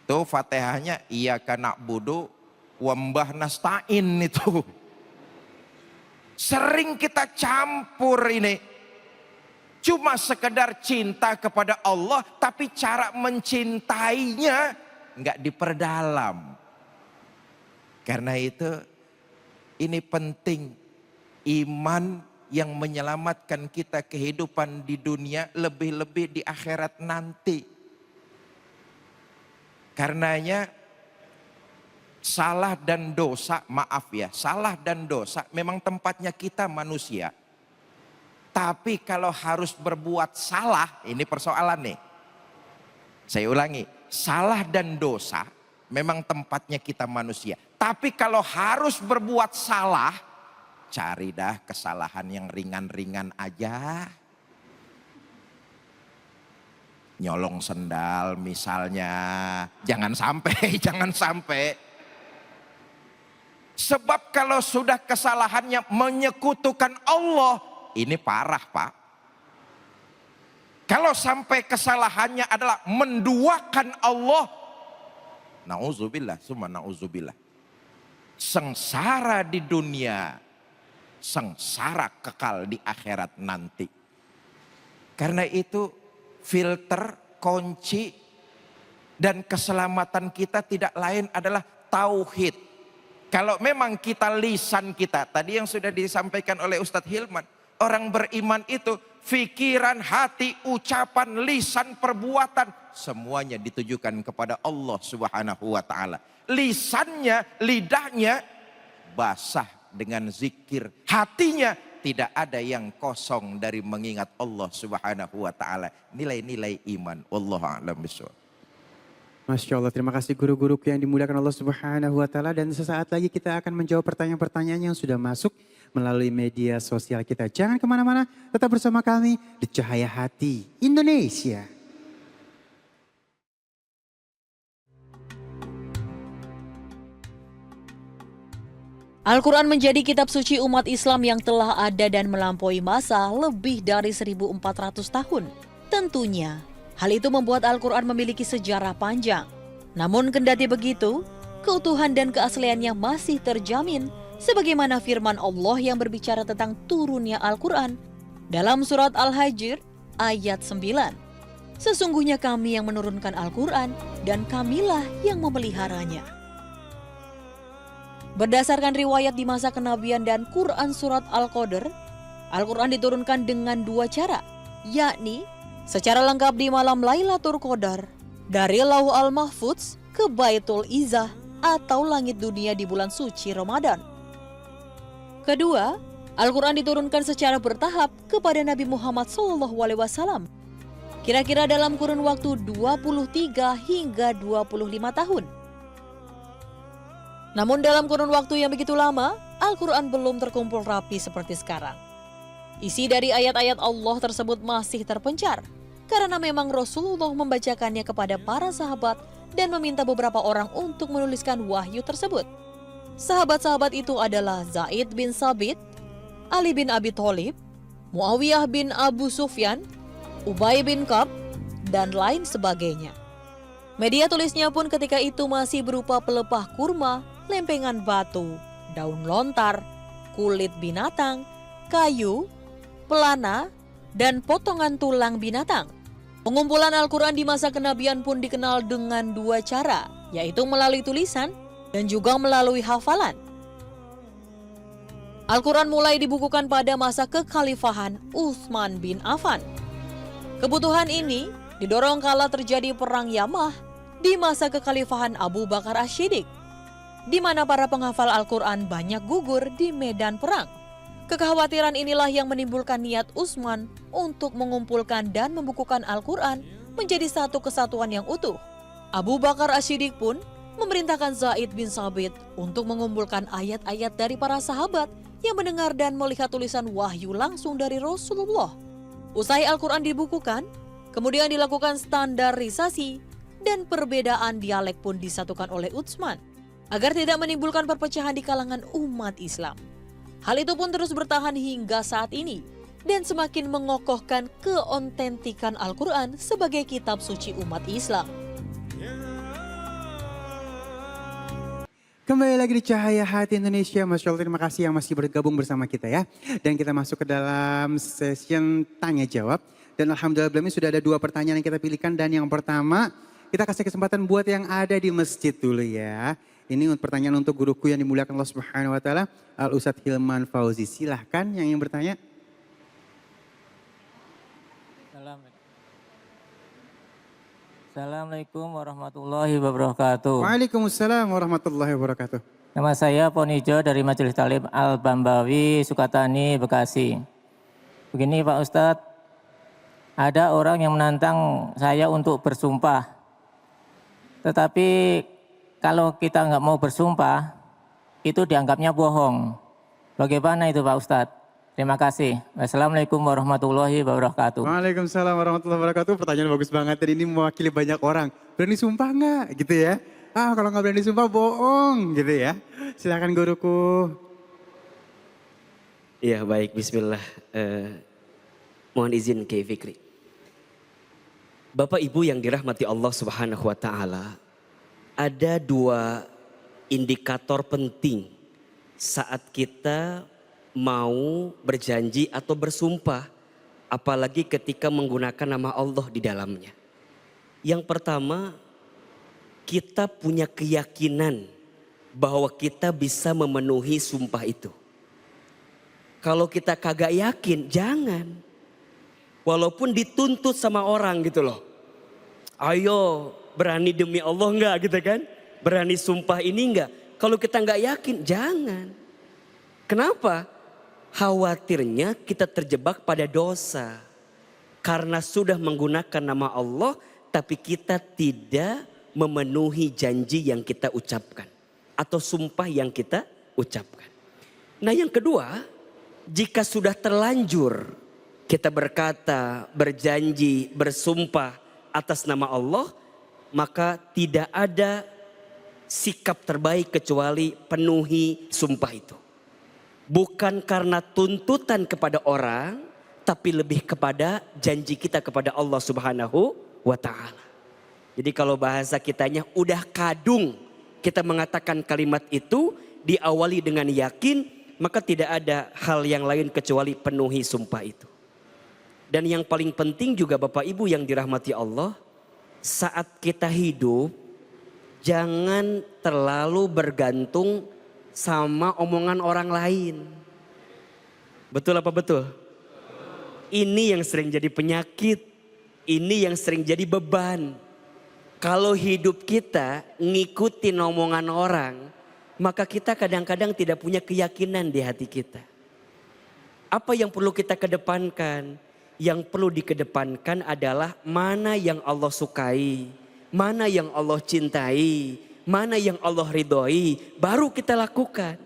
Tuh Fatihahnya iyyaka na'budu wa mbah nasta'in itu. Sering kita campur ini. Cuma sekedar cinta kepada Allah, tapi cara mencintainya nggak diperdalam. Karena itu ini penting, iman yang menyelamatkan kita kehidupan di dunia, lebih-lebih di akhirat nanti. Karenanya salah dan dosa, maaf ya, salah dan dosa memang tempatnya kita manusia. Tapi kalau harus berbuat salah, ini persoalan nih. Saya ulangi, salah dan dosa memang tempatnya kita manusia. Tapi kalau harus berbuat salah, cari dah kesalahan yang ringan-ringan aja. Nyolong sendal misalnya, jangan sampai, jangan sampai. Sebab kalau sudah kesalahannya menyekutukan Allah, ini parah Pak. Kalau sampai kesalahannya adalah menduakan Allah, na'udzubillah, summa na'udzubillah. Sengsara di dunia, sengsara kekal di akhirat nanti. Karena itu filter, kunci, dan keselamatan kita tidak lain adalah tauhid. Kalau memang kita lisan kita, tadi yang sudah disampaikan oleh Ustadz Hilman, orang beriman itu fikiran, hati, ucapan, lisan, perbuatan, semuanya ditujukan kepada Allah Subhanahu wa Ta'ala. Lisannya, lidahnya basah dengan zikir, hatinya tidak ada yang kosong dari mengingat Allah Subhanahu wa Ta'ala. Nilai-nilai iman. Wallahu a'lam bishawab. Masya Allah, terima kasih guru-guru yang dimuliakan Allah Subhanahu wa Ta'ala. Dan sesaat lagi kita akan menjawab pertanyaan-pertanyaan yang sudah masuk melalui media sosial kita. Jangan kemana-mana, tetap bersama kami di Cahaya Hati Indonesia. Al-Quran menjadi kitab suci umat Islam yang telah ada dan melampaui masa lebih dari 1400 tahun. Tentunya, hal itu membuat Al-Quran memiliki sejarah panjang. Namun kendati begitu, keutuhan dan keasliannya masih terjamin sebagaimana firman Allah yang berbicara tentang turunnya Al-Quran dalam surat Al-Hijr ayat 9. Sesungguhnya kami yang menurunkan Al-Quran dan kamilah yang memeliharanya. Berdasarkan riwayat di masa kenabian dan Quran surat Al-Qadr, Al-Quran diturunkan dengan dua cara, yakni secara lengkap di malam Lailatul Qadar dari Lauh Al-Mahfudz ke Baitul Izzah atau langit dunia di bulan suci Ramadan. Kedua, Al-Quran diturunkan secara bertahap kepada Nabi Muhammad SAW, kira-kira dalam kurun waktu 23 hingga 25 tahun. Namun dalam kurun waktu yang begitu lama, Al-Quran belum terkumpul rapi seperti sekarang. Isi dari ayat-ayat Allah tersebut masih terpencar, karena memang Rasulullah membacakannya kepada para sahabat dan meminta beberapa orang untuk menuliskan wahyu tersebut. Sahabat-sahabat itu adalah Zaid bin Sabit, Ali bin Abi Thalib, Muawiyah bin Abu Sufyan, Ubay bin Ka'ab, dan lain sebagainya. Media tulisnya pun ketika itu masih berupa pelepah kurma, lempengan batu, daun lontar, kulit binatang, kayu, pelana, dan potongan tulang binatang. Pengumpulan Al-Quran di masa kenabian pun dikenal dengan dua cara, yaitu melalui tulisan dan juga melalui hafalan. Al-Quran mulai dibukukan pada masa kekhalifahan Utsman bin Affan. Kebutuhan ini didorong kala terjadi perang Yamah di masa kekhalifahan Abu Bakar Asy-Syiddiq, di mana para penghafal Al-Quran banyak gugur di medan perang. Kekhawatiran inilah yang menimbulkan niat Utsman untuk mengumpulkan dan membukukan Al-Quran menjadi satu kesatuan yang utuh. Abu Bakar Asy-Syiddiq pun memerintahkan Zaid bin Sabit untuk mengumpulkan ayat-ayat dari para sahabat yang mendengar dan melihat tulisan wahyu langsung dari Rasulullah. Usai Al-Quran dibukukan, kemudian dilakukan standarisasi dan perbedaan dialek pun disatukan oleh Utsman agar tidak menimbulkan perpecahan di kalangan umat Islam. Hal itu pun terus bertahan hingga saat ini dan semakin mengokohkan keotentikan Al-Quran sebagai kitab suci umat Islam. Kembali lagi di Cahaya Hati Indonesia. Masya Allah, terima kasih yang masih bergabung bersama kita ya. Dan kita masuk ke dalam session tanya jawab. Dan alhamdulillah sudah ada 2 pertanyaan yang kita pilihkan. Dan yang pertama, kita kasih kesempatan buat yang ada di masjid dulu ya. Ini pertanyaan untuk guruku yang dimuliakan Allah Subhanahu wa taala, Al Ustadz Hilman Fauzi. Silahkan yang ingin bertanya. Assalamualaikum warahmatullahi wabarakatuh. Waalaikumsalam warahmatullahi wabarakatuh. Nama saya Ponijo dari Majelis Talim Al-Bambawi, Sukatani, Bekasi. Begini Pak Ustadz, ada orang yang menantang saya untuk bersumpah. Tetapi kalau kita nggak mau bersumpah, itu dianggapnya bohong. Bagaimana itu Pak Ustadz? Terima kasih. Wassalamualaikum warahmatullahi wabarakatuh. Waalaikumsalam warahmatullahi wabarakatuh. Pertanyaan bagus banget. Dan ini mewakili banyak orang. Berani sumpah nggak? Gitu ya. Kalau nggak berani sumpah bohong gitu ya. Silakan guruku. Ya baik, bismillah. Mohon izin Kiai Fikri. Bapak Ibu yang dirahmati Allah Subhanahu wa taala, ada 2 indikator penting saat kita mau berjanji atau bersumpah, apalagi ketika menggunakan nama Allah di dalamnya. Yang pertama, kita punya keyakinan bahwa kita bisa memenuhi sumpah itu. Kalau kita kagak yakin, jangan. Walaupun dituntut sama orang gitu loh. Ayo berani demi Allah enggak gitu kan? Berani sumpah ini enggak? Kalau kita enggak yakin, jangan. Kenapa? Khawatirnya kita terjebak pada dosa. Karena sudah menggunakan nama Allah, tapi kita tidak memenuhi janji yang kita ucapkan. Atau sumpah yang kita ucapkan. Nah yang kedua, jika sudah terlanjur kita berkata, berjanji, bersumpah atas nama Allah, maka tidak ada sikap terbaik kecuali penuhi sumpah itu. Bukan karena tuntutan kepada orang, tapi lebih kepada janji kita kepada Allah Subhanahu wa taala. Jadi kalau bahasa kitanya udah kadung kita mengatakan kalimat itu diawali dengan yakin, maka tidak ada hal yang lain kecuali penuhi sumpah itu. Dan yang paling penting juga Bapak Ibu yang dirahmati Allah, saat kita hidup jangan terlalu bergantung sama omongan orang lain. Betul apa betul? Ini yang sering jadi penyakit, ini yang sering jadi beban. Kalau hidup kita ngikutin omongan orang, maka kita kadang-kadang tidak punya keyakinan di hati kita. Apa yang perlu kita kedepankan? Yang perlu dikedepankan adalah mana yang Allah sukai, mana yang Allah cintai, mana yang Allah ridhoi, baru kita lakukan.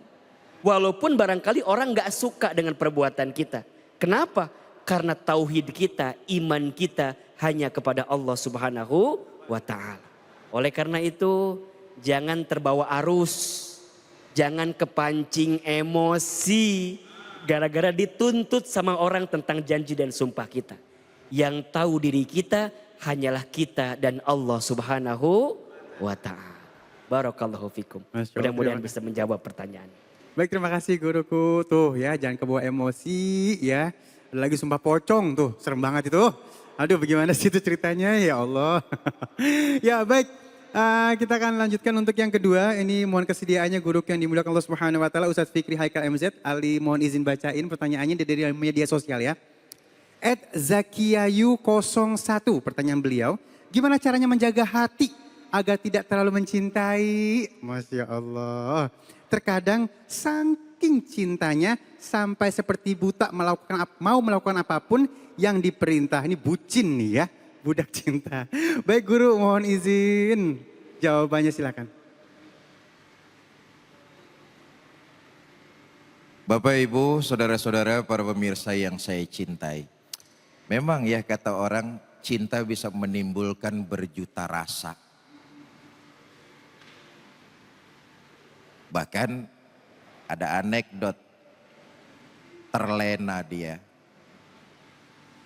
Walaupun barangkali orang gak suka dengan perbuatan kita. Kenapa? Karena tauhid kita, iman kita hanya kepada Allah Subhanahu wa ta'ala. Oleh karena itu jangan terbawa arus, jangan kepancing emosi gara-gara dituntut sama orang tentang janji dan sumpah kita. Yang tahu diri kita hanyalah kita dan Allah Subhanahu wa ta'ala. Barakallahu fikum. Mudah-mudahan bisa menjawab pertanyaan. Baik, terima kasih guruku. Tuh ya, jangan kebawa emosi ya. Lagi sumpah pocong tuh, serem banget itu. Aduh, bagaimana sih itu ceritanya ya Allah. Ya baik, Kita akan lanjutkan untuk yang kedua. Ini mohon kesediaannya guru yang dimuliakan Allah Subhanahu wa taala, Ustadz Fikri Haikal MZ. Ali mohon izin bacain pertanyaannya dari media sosial ya. @zakiayu01 pertanyaan beliau, gimana caranya menjaga hati agar tidak terlalu mencintai? Masya Allah. Terkadang saking cintanya sampai seperti buta mau melakukan apapun yang diperintah. Ini bucin nih ya. Budak cinta. Baik guru, mohon izin. Jawabannya silakan. Bapak, Ibu, saudara-saudara, para pemirsa yang saya cintai. Memang ya kata orang, cinta bisa menimbulkan berjuta rasa. Bahkan ada anekdot, terlena dia,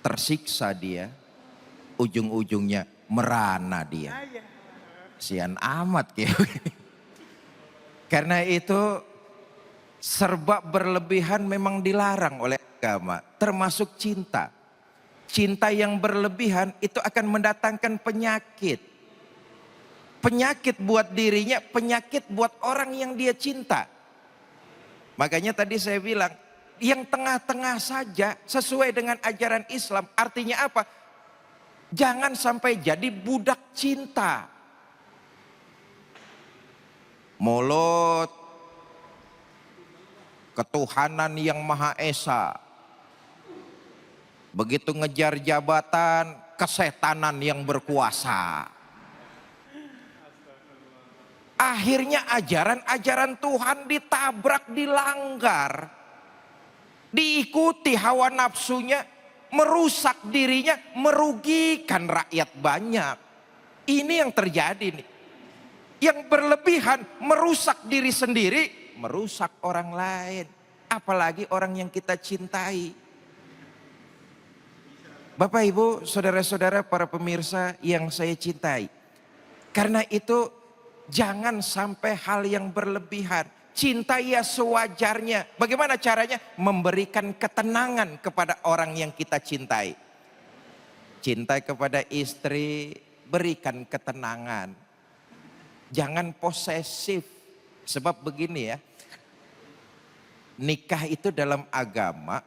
tersiksa dia, ujung-ujungnya merana dia. Sian amat kayak begini. Karena itu serba berlebihan memang dilarang oleh agama, termasuk cinta. Cinta yang berlebihan itu akan mendatangkan penyakit. Penyakit buat dirinya, penyakit buat orang yang dia cinta. Makanya tadi saya bilang, yang tengah-tengah saja sesuai dengan ajaran Islam. Artinya apa? Jangan sampai jadi budak cinta. Molot, ketuhanan yang Maha Esa. Begitu ngejar jabatan, kesetanan yang berkuasa. Akhirnya ajaran-ajaran Tuhan ditabrak, dilanggar. Diikuti hawa nafsunya, merusak dirinya, merugikan rakyat banyak. Ini yang terjadi nih. Yang berlebihan merusak diri sendiri, merusak orang lain. Apalagi orang yang kita cintai. Bapak, Ibu, saudara-saudara, para pemirsa yang saya cintai. Karena itu jangan sampai hal yang berlebihan. Cinta ya sewajarnya. Bagaimana caranya? Memberikan ketenangan kepada orang yang kita cintai. Cinta kepada istri, berikan ketenangan. Jangan posesif. Sebab begini ya, nikah itu dalam agama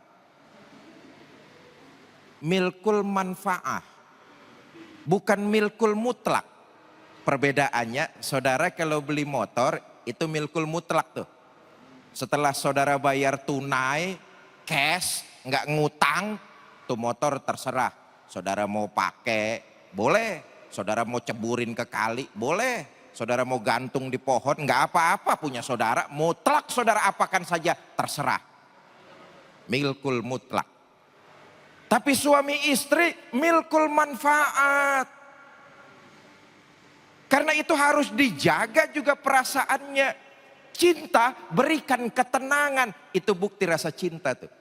milkul manfaah, bukan milkul mutlak. Perbedaannya, saudara kalau beli motor itu milkul mutlak tuh. Setelah saudara bayar tunai, cash, nggak ngutang, tuh motor terserah. Saudara mau pakai, boleh. Saudara mau ceburin ke kali, boleh. Saudara mau gantung di pohon, nggak apa-apa punya saudara. Mutlak saudara apakan saja, terserah. Milkul mutlak. Tapi suami istri milkul manfaat. Karena itu harus dijaga juga perasaannya. Cinta berikan ketenangan. Itu bukti rasa cinta tuh.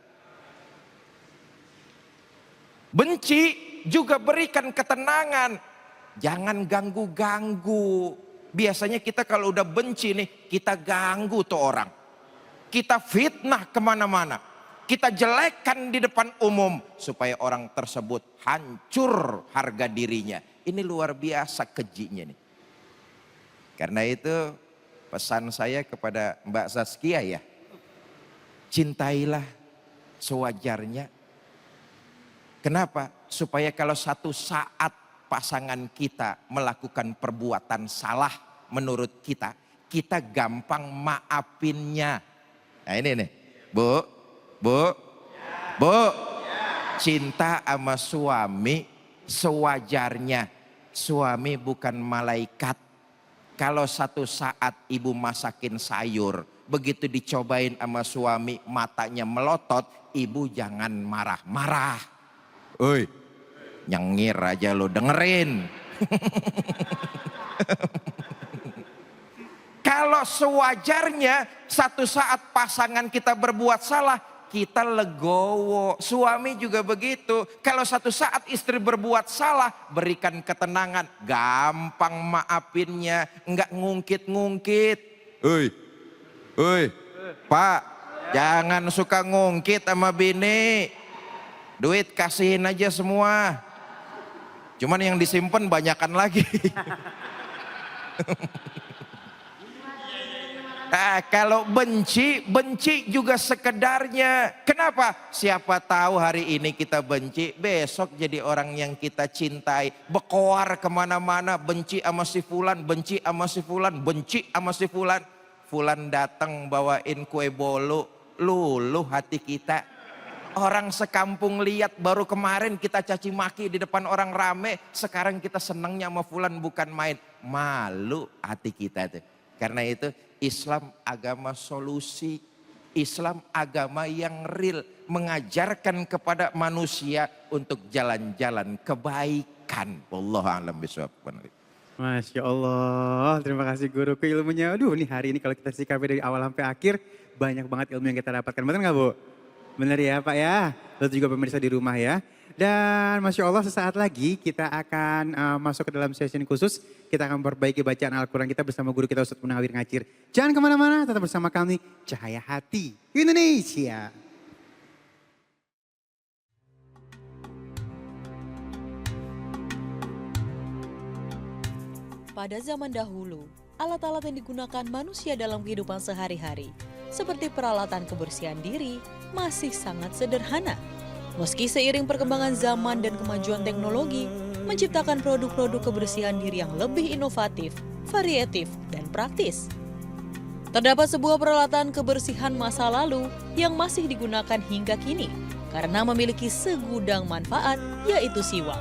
Benci juga berikan ketenangan. Jangan ganggu-ganggu. Biasanya kita kalau udah benci nih, kita ganggu tuh orang. Kita fitnah kemana-mana. Kita jelekkan di depan umum. Supaya orang tersebut hancur harga dirinya. Ini luar biasa kejinya nih. Karena itu pesan saya kepada Mbak Saskia ya. Cintailah sewajarnya. Kenapa? Supaya kalau satu saat pasangan kita melakukan perbuatan salah menurut kita, kita gampang maafinnya. Nah ini nih, Bu, cinta sama suami sewajarnya. Suami bukan malaikat. Kalau satu saat ibu masakin sayur, begitu dicobain sama suami matanya melotot, ibu jangan marah-marah. Oi, nyengir aja lo, dengerin. Kalau sewajarnya satu saat pasangan kita berbuat salah, kita legowo. Suami juga begitu. Kalau satu saat istri berbuat salah, berikan ketenangan. Gampang maafinnya, enggak ngungkit-ngungkit. Oi, Pak, jangan suka ngungkit sama bini. Duit kasihin aja semua. Cuman yang disimpan banyakan lagi. Kalau benci, benci juga sekedarnya. Kenapa? Siapa tahu hari ini kita benci, besok jadi orang yang kita cintai. Berkoar kemana-mana, benci sama si fulan, benci sama si fulan, benci sama si fulan. Fulan datang bawain kue bolu, luluh hati kita. Orang sekampung lihat baru kemarin kita caci maki di depan orang rame. Sekarang kita senangnya sama fulan bukan main. Malu hati kita tuh. Karena itu Islam agama solusi, Islam agama yang real, mengajarkan kepada manusia untuk jalan-jalan kebaikan. Wallahu a'lam bishawab. Masya Allah, terima kasih guruku ilmunya. Aduh, nih hari ini kalau kita sikapi dari awal sampai akhir, banyak banget ilmu yang kita dapatkan. Benar nggak Bu? Benar ya Pak ya? Lalu juga pemirsa di rumah ya. Dan Masya Allah sesaat lagi kita akan masuk ke dalam sesi khusus. Kita akan memperbaiki bacaan Al-Quran kita bersama guru kita Ustadz Munawir Ngacir. Jangan kemana-mana, tetap bersama kami Cahaya Hati Indonesia. Pada zaman dahulu, alat-alat yang digunakan manusia dalam kehidupan sehari-hari, seperti peralatan kebersihan diri, masih sangat sederhana. Meski seiring perkembangan zaman dan kemajuan teknologi, menciptakan produk-produk kebersihan diri yang lebih inovatif, variatif, dan praktis. Terdapat sebuah peralatan kebersihan masa lalu yang masih digunakan hingga kini, karena memiliki segudang manfaat, yaitu siwak.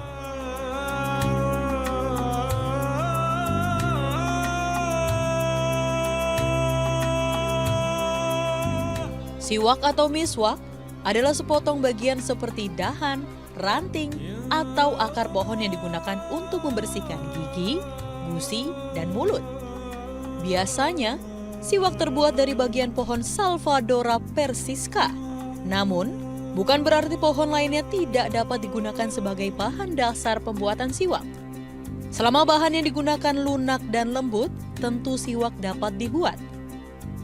Siwak atau miswak adalah sepotong bagian seperti dahan, ranting, atau akar pohon yang digunakan untuk membersihkan gigi, gusi, dan mulut. Biasanya, siwak terbuat dari bagian pohon Salvadora persiska. Namun, bukan berarti pohon lainnya tidak dapat digunakan sebagai bahan dasar pembuatan siwak. Selama bahan yang digunakan lunak dan lembut, tentu siwak dapat dibuat.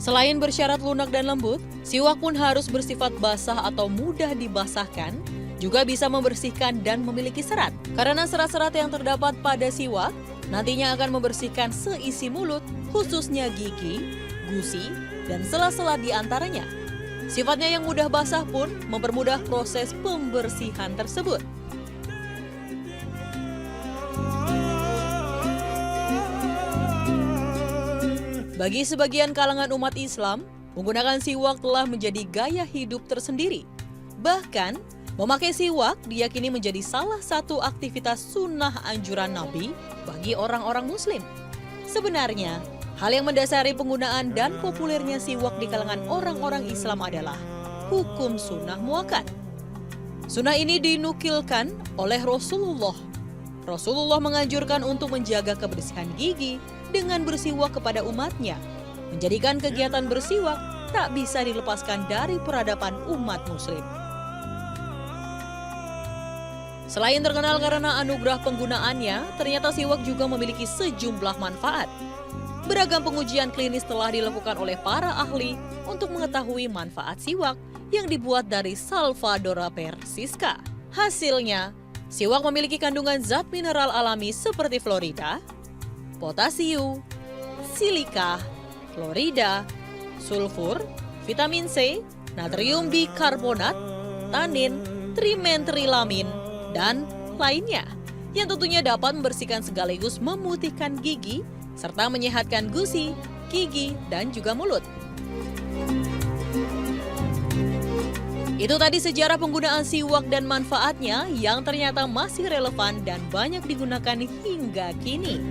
Selain bersyarat lunak dan lembut, siwak pun harus bersifat basah atau mudah dibasahkan, juga bisa membersihkan dan memiliki serat. Karena serat-serat yang terdapat pada siwak nantinya akan membersihkan seisi mulut, khususnya gigi, gusi, dan sela-sela di antaranya. Sifatnya yang mudah basah pun mempermudah proses pembersihan tersebut. Bagi sebagian kalangan umat Islam, menggunakan siwak telah menjadi gaya hidup tersendiri. Bahkan, memakai siwak diyakini menjadi salah satu aktivitas sunnah anjuran Nabi bagi orang-orang Muslim. Sebenarnya, hal yang mendasari penggunaan dan populernya siwak di kalangan orang-orang Islam adalah hukum sunnah muakkad. Sunnah ini dinukilkan oleh Rasulullah. Rasulullah menganjurkan untuk menjaga kebersihan gigi dengan bersiwak kepada umatnya, menjadikan kegiatan bersiwak tak bisa dilepaskan dari peradaban umat Muslim. Selain terkenal karena anugerah penggunaannya, ternyata siwak juga memiliki sejumlah manfaat. Beragam pengujian klinis telah dilakukan oleh para ahli untuk mengetahui manfaat siwak yang dibuat dari Salvadora persiska. Hasilnya, siwak memiliki kandungan zat mineral alami seperti fluorida, potasium, silika, klorida, sulfur, vitamin C, natrium bikarbonat, tanin, trimentrilamin, dan lainnya yang tentunya dapat membersihkan sekaligus memutihkan gigi serta menyehatkan gusi, gigi, dan juga mulut. Itu tadi sejarah penggunaan siwak dan manfaatnya yang ternyata masih relevan dan banyak digunakan hingga kini.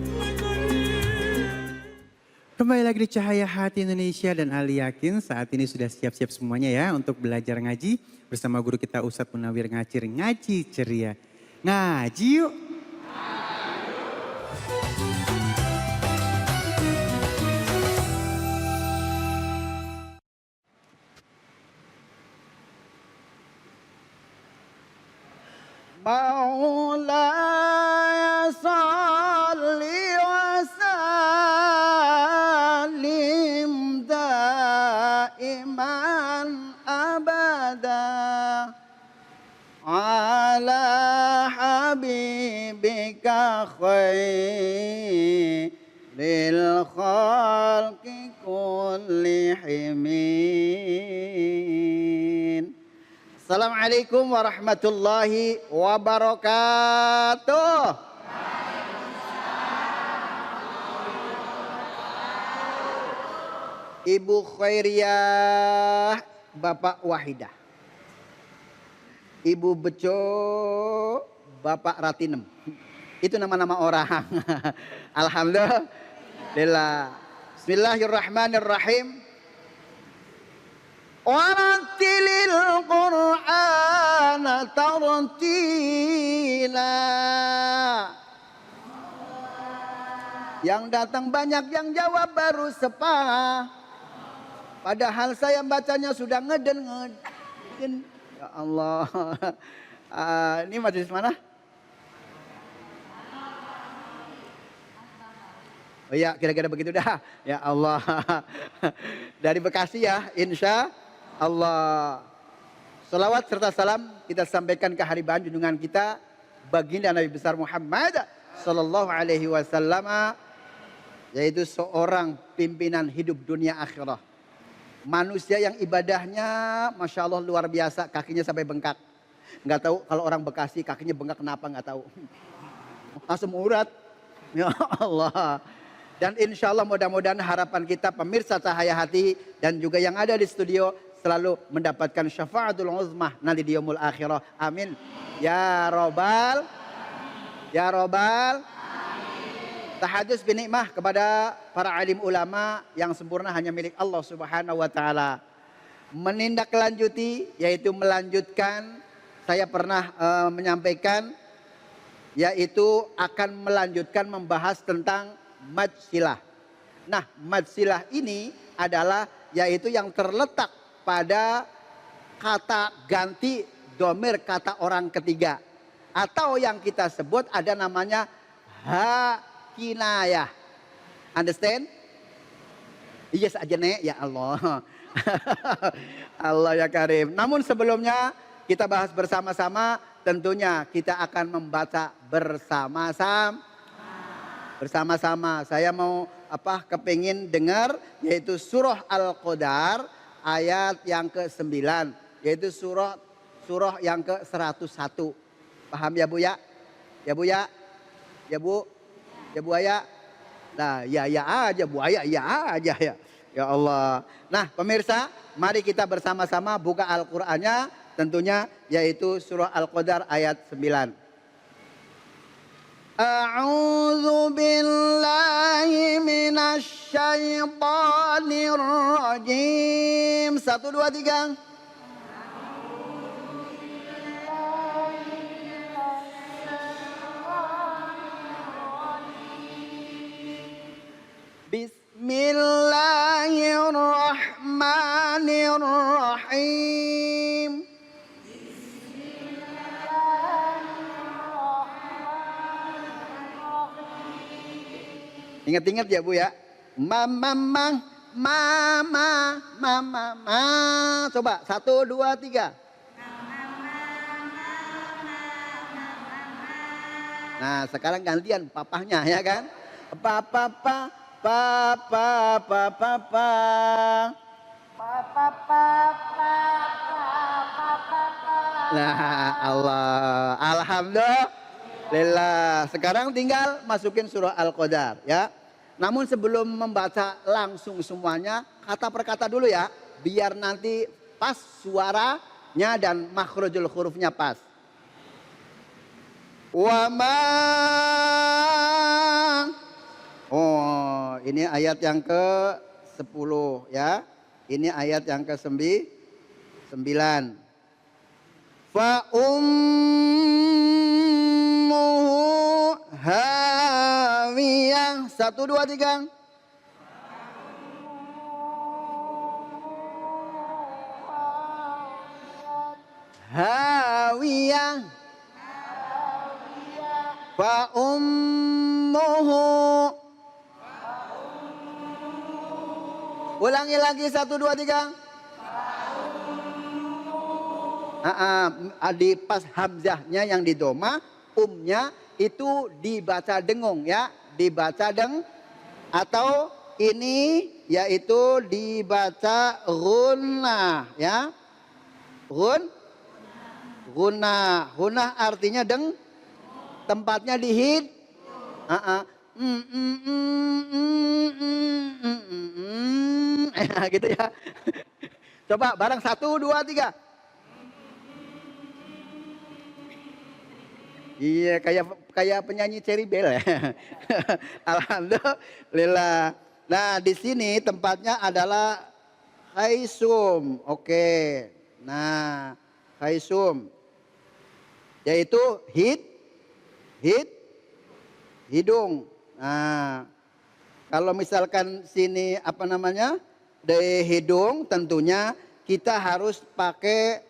Kembali lagi di Cahaya Hati Indonesia dan Ali yakin saat ini sudah siap-siap semuanya ya untuk belajar ngaji bersama guru kita Ustadz Munawir Ngacir. Ngaji ceria. Ngaji yuk. مولاي صل وسلم دائما أبدا على حبيبك خير lil khalqi kullihim. Assalamualaikum warahmatullahi wabarakatuh. Ibu Khairiyah, Bapak Wahidah. Ibu Beco, Bapak Ratinem. Itu nama-nama orang. Alhamdulillah. Bismillahirrahmanirrahim. Warattilil Qur'ana tartila. Yang datang banyak, yang jawab baru sepah. Padahal saya bacanya sudah ngeden. Ya Allah. Ini majelis mana? Oh ya, kira-kira begitu dah. Ya Allah. Dari Bekasi ya, insya Allah. Salawat serta salam kita sampaikan ke haribaan junjungan kita, baginda Nabi besar Muhammad sallallahu alaihi wasallam, yaitu seorang pimpinan hidup dunia akhirah. Manusia yang ibadahnya Masya Allah luar biasa, kakinya sampai bengkak. Nggak tahu kalau orang Bekasi kakinya bengkak kenapa, nggak tahu. Asam urat. Ya Allah. Dan insya Allah mudah-mudahan harapan kita pemirsa Cahaya Hati dan juga yang ada di studio selalu mendapatkan syafaatul uzmah nanti di yaumul akhirah. Amin. Ya Robbal. Ya Robbal. Tahadus binikmah kepada para alim ulama yang sempurna hanya milik Allah Subhanahu wa taala. Menindaklanjuti yaitu melanjutkan, saya pernah menyampaikan yaitu akan melanjutkan membahas tentang madsilah. Nah, madsilah ini adalah yaitu yang terletak pada kata ganti domir kata orang ketiga. Atau yang kita sebut ada namanya kinayah. Understand? Yes aja nek, ya Allah. Allah ya Karim. Namun sebelumnya kita bahas bersama-sama, tentunya kita akan membaca bersama-sama. Saya mau kepingin dengar yaitu surah Al-Qadar ayat yang ke-9, yaitu surah yang ke-101. Paham ya Bu ya? Ya Bu ya? Ya Bu? Ya Bu Aya? Nah, ya aja Bu Aya, ya aja ya. Ya Allah. Nah, pemirsa, mari kita bersama-sama buka Al-Qur'annya tentunya yaitu surah Al-Qadar ayat 9. A'udzu billahi minasy syaithanir rajim. 1 2 3. Bismillahirrahmanirrahim. Ingat-ingat ya Bu ya. Mama. Coba 1 2 3. Nah, sekarang gantian papahnya ya kan? Papa. Nah, Allah. Alhamdulillah. Sekarang tinggal masukin surah Al-Qadar ya. Namun sebelum membaca langsung semuanya, kata per kata dulu ya, biar nanti pas suaranya dan makhrajul hurufnya pas. Oh, ini ayat yang ke-10 ya. Ini ayat yang ke-9. Fa ummuhu hawiyah. 1 2 3. Hawiyah. Fa ummuhu. Ulangi lagi 1 2 3. Di pas hamzahnya yang di doma, umnya itu dibaca dengung ya, dibaca Atau ini yaitu dibaca gunnah ya. Gunnah. Gunnah artinya tempatnya di hid. Gitu ya. Coba bareng 1, 2, 3. Iya kayak penyanyi Cherry Bell ya. Alhamdulillah. Nah di sini tempatnya adalah Haisum. Oke. Nah Haisum. Yaitu hidung. Nah kalau misalkan sini apa namanya dari hidung, tentunya kita harus pakai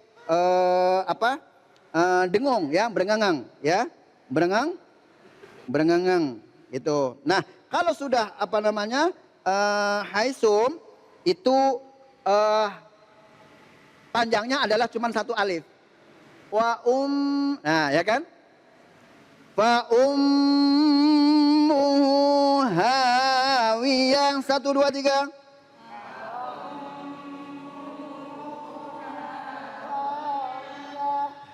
dengung ya, berengangang ya, berengangang itu. Nah kalau sudah apa namanya haisum itu panjangnya adalah cuma 1 alif. Nah ya kan? Fa hawiyah 1, 2, 3.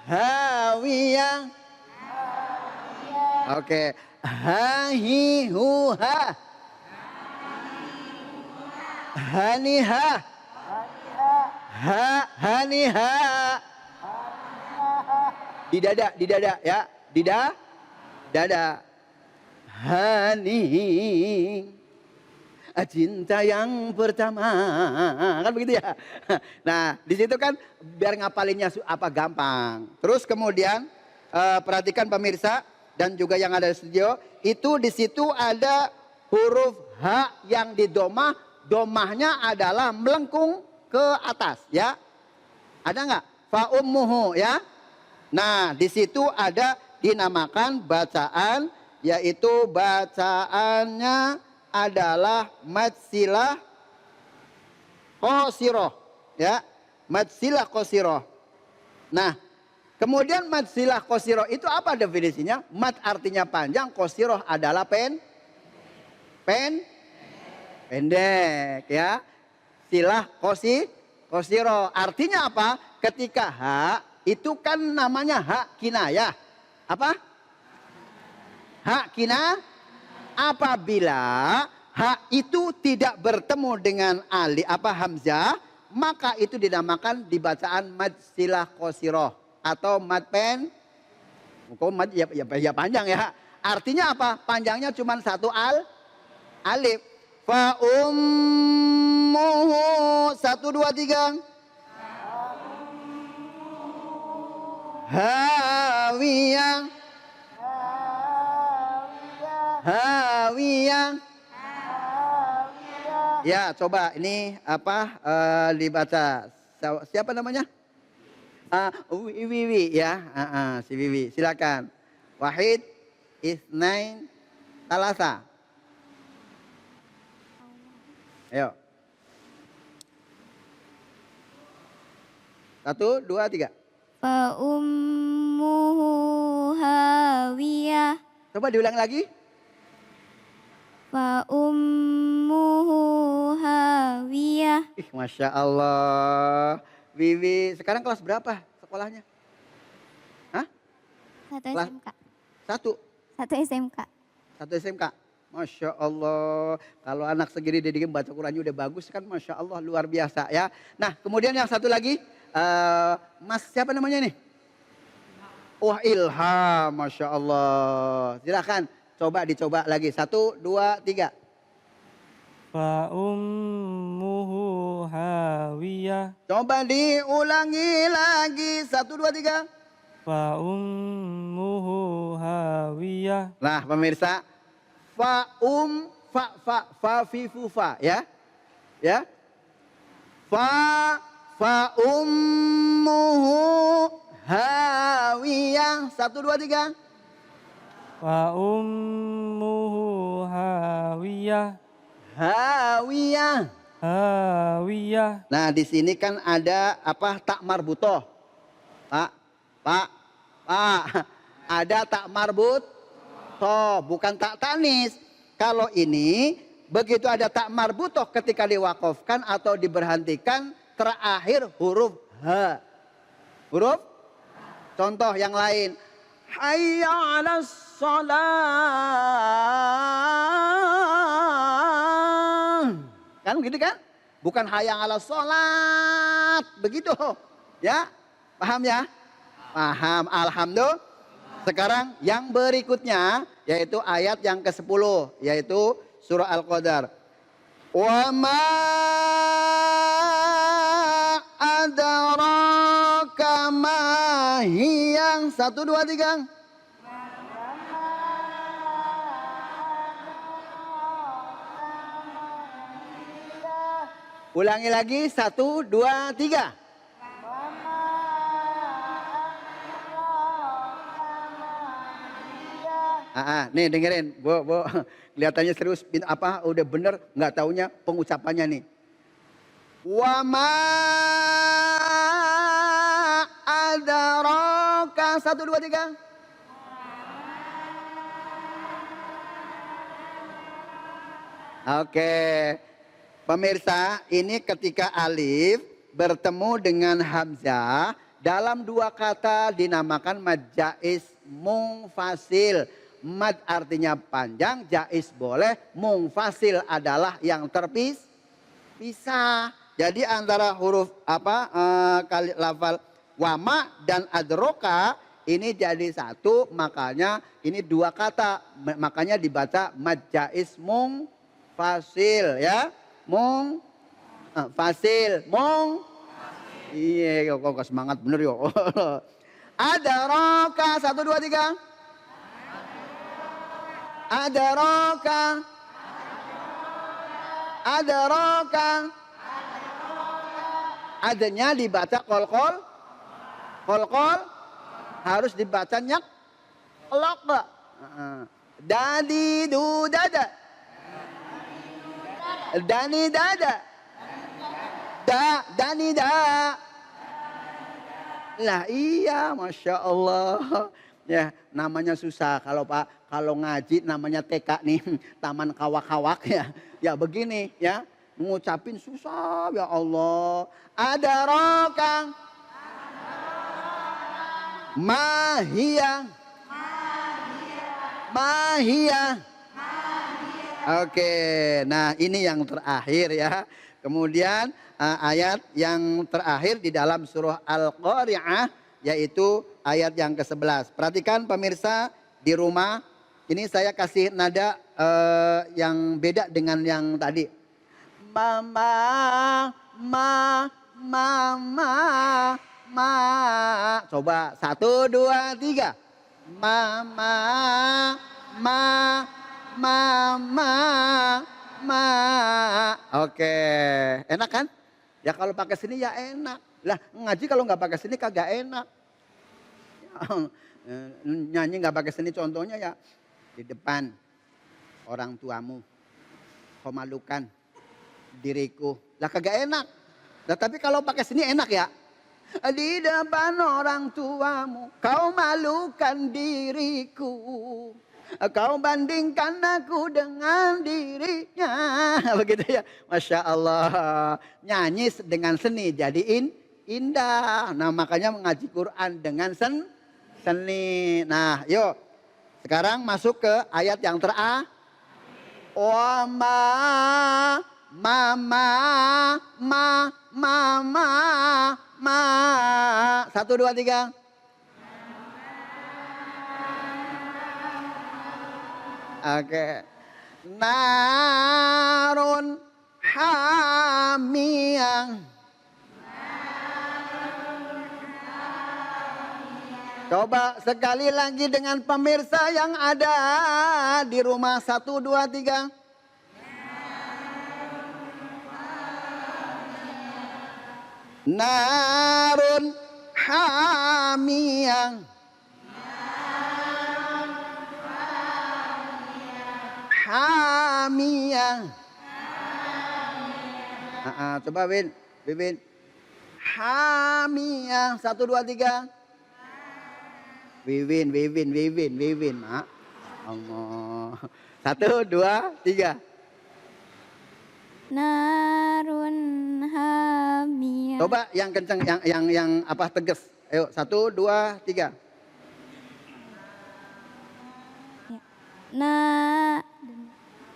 Hawiyah. Oke. Hahihuha. Haniha. Haniha. Di dada ya. Dada. Hani. Cinta yang pertama. Kan begitu ya. Nah, di situ kan biar ngapalinnya gampang. Terus kemudian perhatikan pemirsa dan juga yang ada di studio, itu di situ ada huruf H yang di domah. Domahnya adalah melengkung ke atas ya. Ada nggak? Fa ummuhu ya. Nah, di situ ada dinamakan bacaan, yaitu bacaannya adalah mad silah qasiroh ya, mad silah qasiroh. Nah, kemudian mad silah qasiroh itu apa definisinya? Mad artinya panjang, qasiroh adalah pendek ya. Silah qasiroh artinya apa? Ketika H itu kan namanya hak kinayah. Apa? Hak kinayah. Apabila hak itu tidak bertemu dengan hamzah, maka itu dinamakan di bacaan mad silah qasiroh atau mad mad ya panjang ya. Artinya apa? Panjangnya cuma 1 alif. Fa ummuhu 1, 2, 3. Hawiyah. Hawiyah. Ya, coba ini dibaca. Siapa namanya? Wiwi ya. Si Wiwi. Silakan. Wahid, Isnain, Talasa. Ayo. 1, 2, 3. Fa ummuhu hawiyah. Coba diulang lagi. Fa ummuhu hawiyah. Masya Allah. Wiwi sekarang kelas berapa sekolahnya? Hah? 1 SMK. 1 SMK. 1 SMK. Masya Allah. Kalau anak segini didikin baca Qurannya udah bagus kan, Masya Allah, luar biasa ya. Nah kemudian yang satu lagi, Mas siapa namanya nih? Wah Ilham, Masya Allah. Silakan dicoba lagi. 1, 2, 3. Fa ummuhu hawiyah. Coba diulangi lagi. 1, 2, 3. Fa ummuhu hawiyah. Nah pemirsa, fa fi fu fa ya. Ya. Fa ummuhu hawiyah. 1, 2, 3. Fa ummuhu hawiyah. Hawiyah. Hawiyah. Nah di sini kan ada tak marbutoh. Pak. Ada tak marbut toh, bukan tak tanis. Kalau ini begitu ada tak marbutoh ketika diwakafkan atau diberhentikan terakhir huruf H. Huruf? Contoh yang lain. Hayya 'alas shalah. Kan begitu kan? Bukan hayya 'alas sholat. Begitu. Ya? Paham ya? Paham. Alhamdulillah. Sekarang yang berikutnya yaitu ayat yang ke-10 yaitu surah Al-Qadar. Wa ma adraka ma hiya. 1 2 3. Ulangi lagi 1 2 3. Nih dengerin, Bu, kelihatannya serius, apa udah bener nggak taunya pengucapannya nih. Wa ma adraka 1 2 3. Oke. Pemirsa, ini ketika alif bertemu dengan hamzah dalam 2 kata dinamakan mad jaiz munfasil. Mad artinya panjang, jaiz boleh, munfasil adalah yang terpisah. Jadi antara huruf lafal wama dan adroka ini jadi satu, makanya ini 2 kata, makanya dibaca mad jaiz munfasil ya. Fasil, iya kok semangat bener yo. Adraka 1 2 3. Adraka. Adraka. Adanya dibaca kolkol. Kolkol harus dibaca nyak. Lok. Dadi du dada. Dani dada. Dani da. Lah iya, Masya Allah. Ya namanya susah kalau ngaji namanya TK nih. Taman kawak-kawak ya. Ya begini ya. Ngucapin susah ya Allah. Ada rokang. Mahiyah. Mahiyah. Oke, nah ini yang terakhir ya. Kemudian ayat yang terakhir di dalam surah Al-Qari'ah yaitu ayat yang ke-11. Perhatikan pemirsa di rumah, ini saya kasih nada yang beda dengan yang tadi. Mama, mama. Coba 1 2 3. Mama, Mama. Oke, enak kan? Ya kalau pakai sini ya enak. Lah ngaji kalau nggak pakai sini kagak enak. Nyanyi nggak pakai sini contohnya ya di depan orang tuamu. Kau malukan diriku. Lah kagak enak. Nah, tapi kalau pakai sini enak ya. Di depan orang tuamu kau malukan diriku. Kau bandingkan aku dengan dirinya. Begitu ya. Masya Allah. Nyanyi dengan seni jadi indah. Nah makanya mengaji Quran dengan seni. Nah yuk. Sekarang masuk ke ayat yang terakhir. Mama. 1 2 3. Oke. Narun hamiyah. Coba sekali lagi dengan pemirsa yang ada di rumah. 1 2 3. Narun hamiyah. Hamiyah. Coba Win. Hamiyah. 1 2 3. Wiwin. Mak. Allah. 1 2 3. narun hamiyah. Coba yang kencang, yang apa tegas. Ayo 1, 2, 3.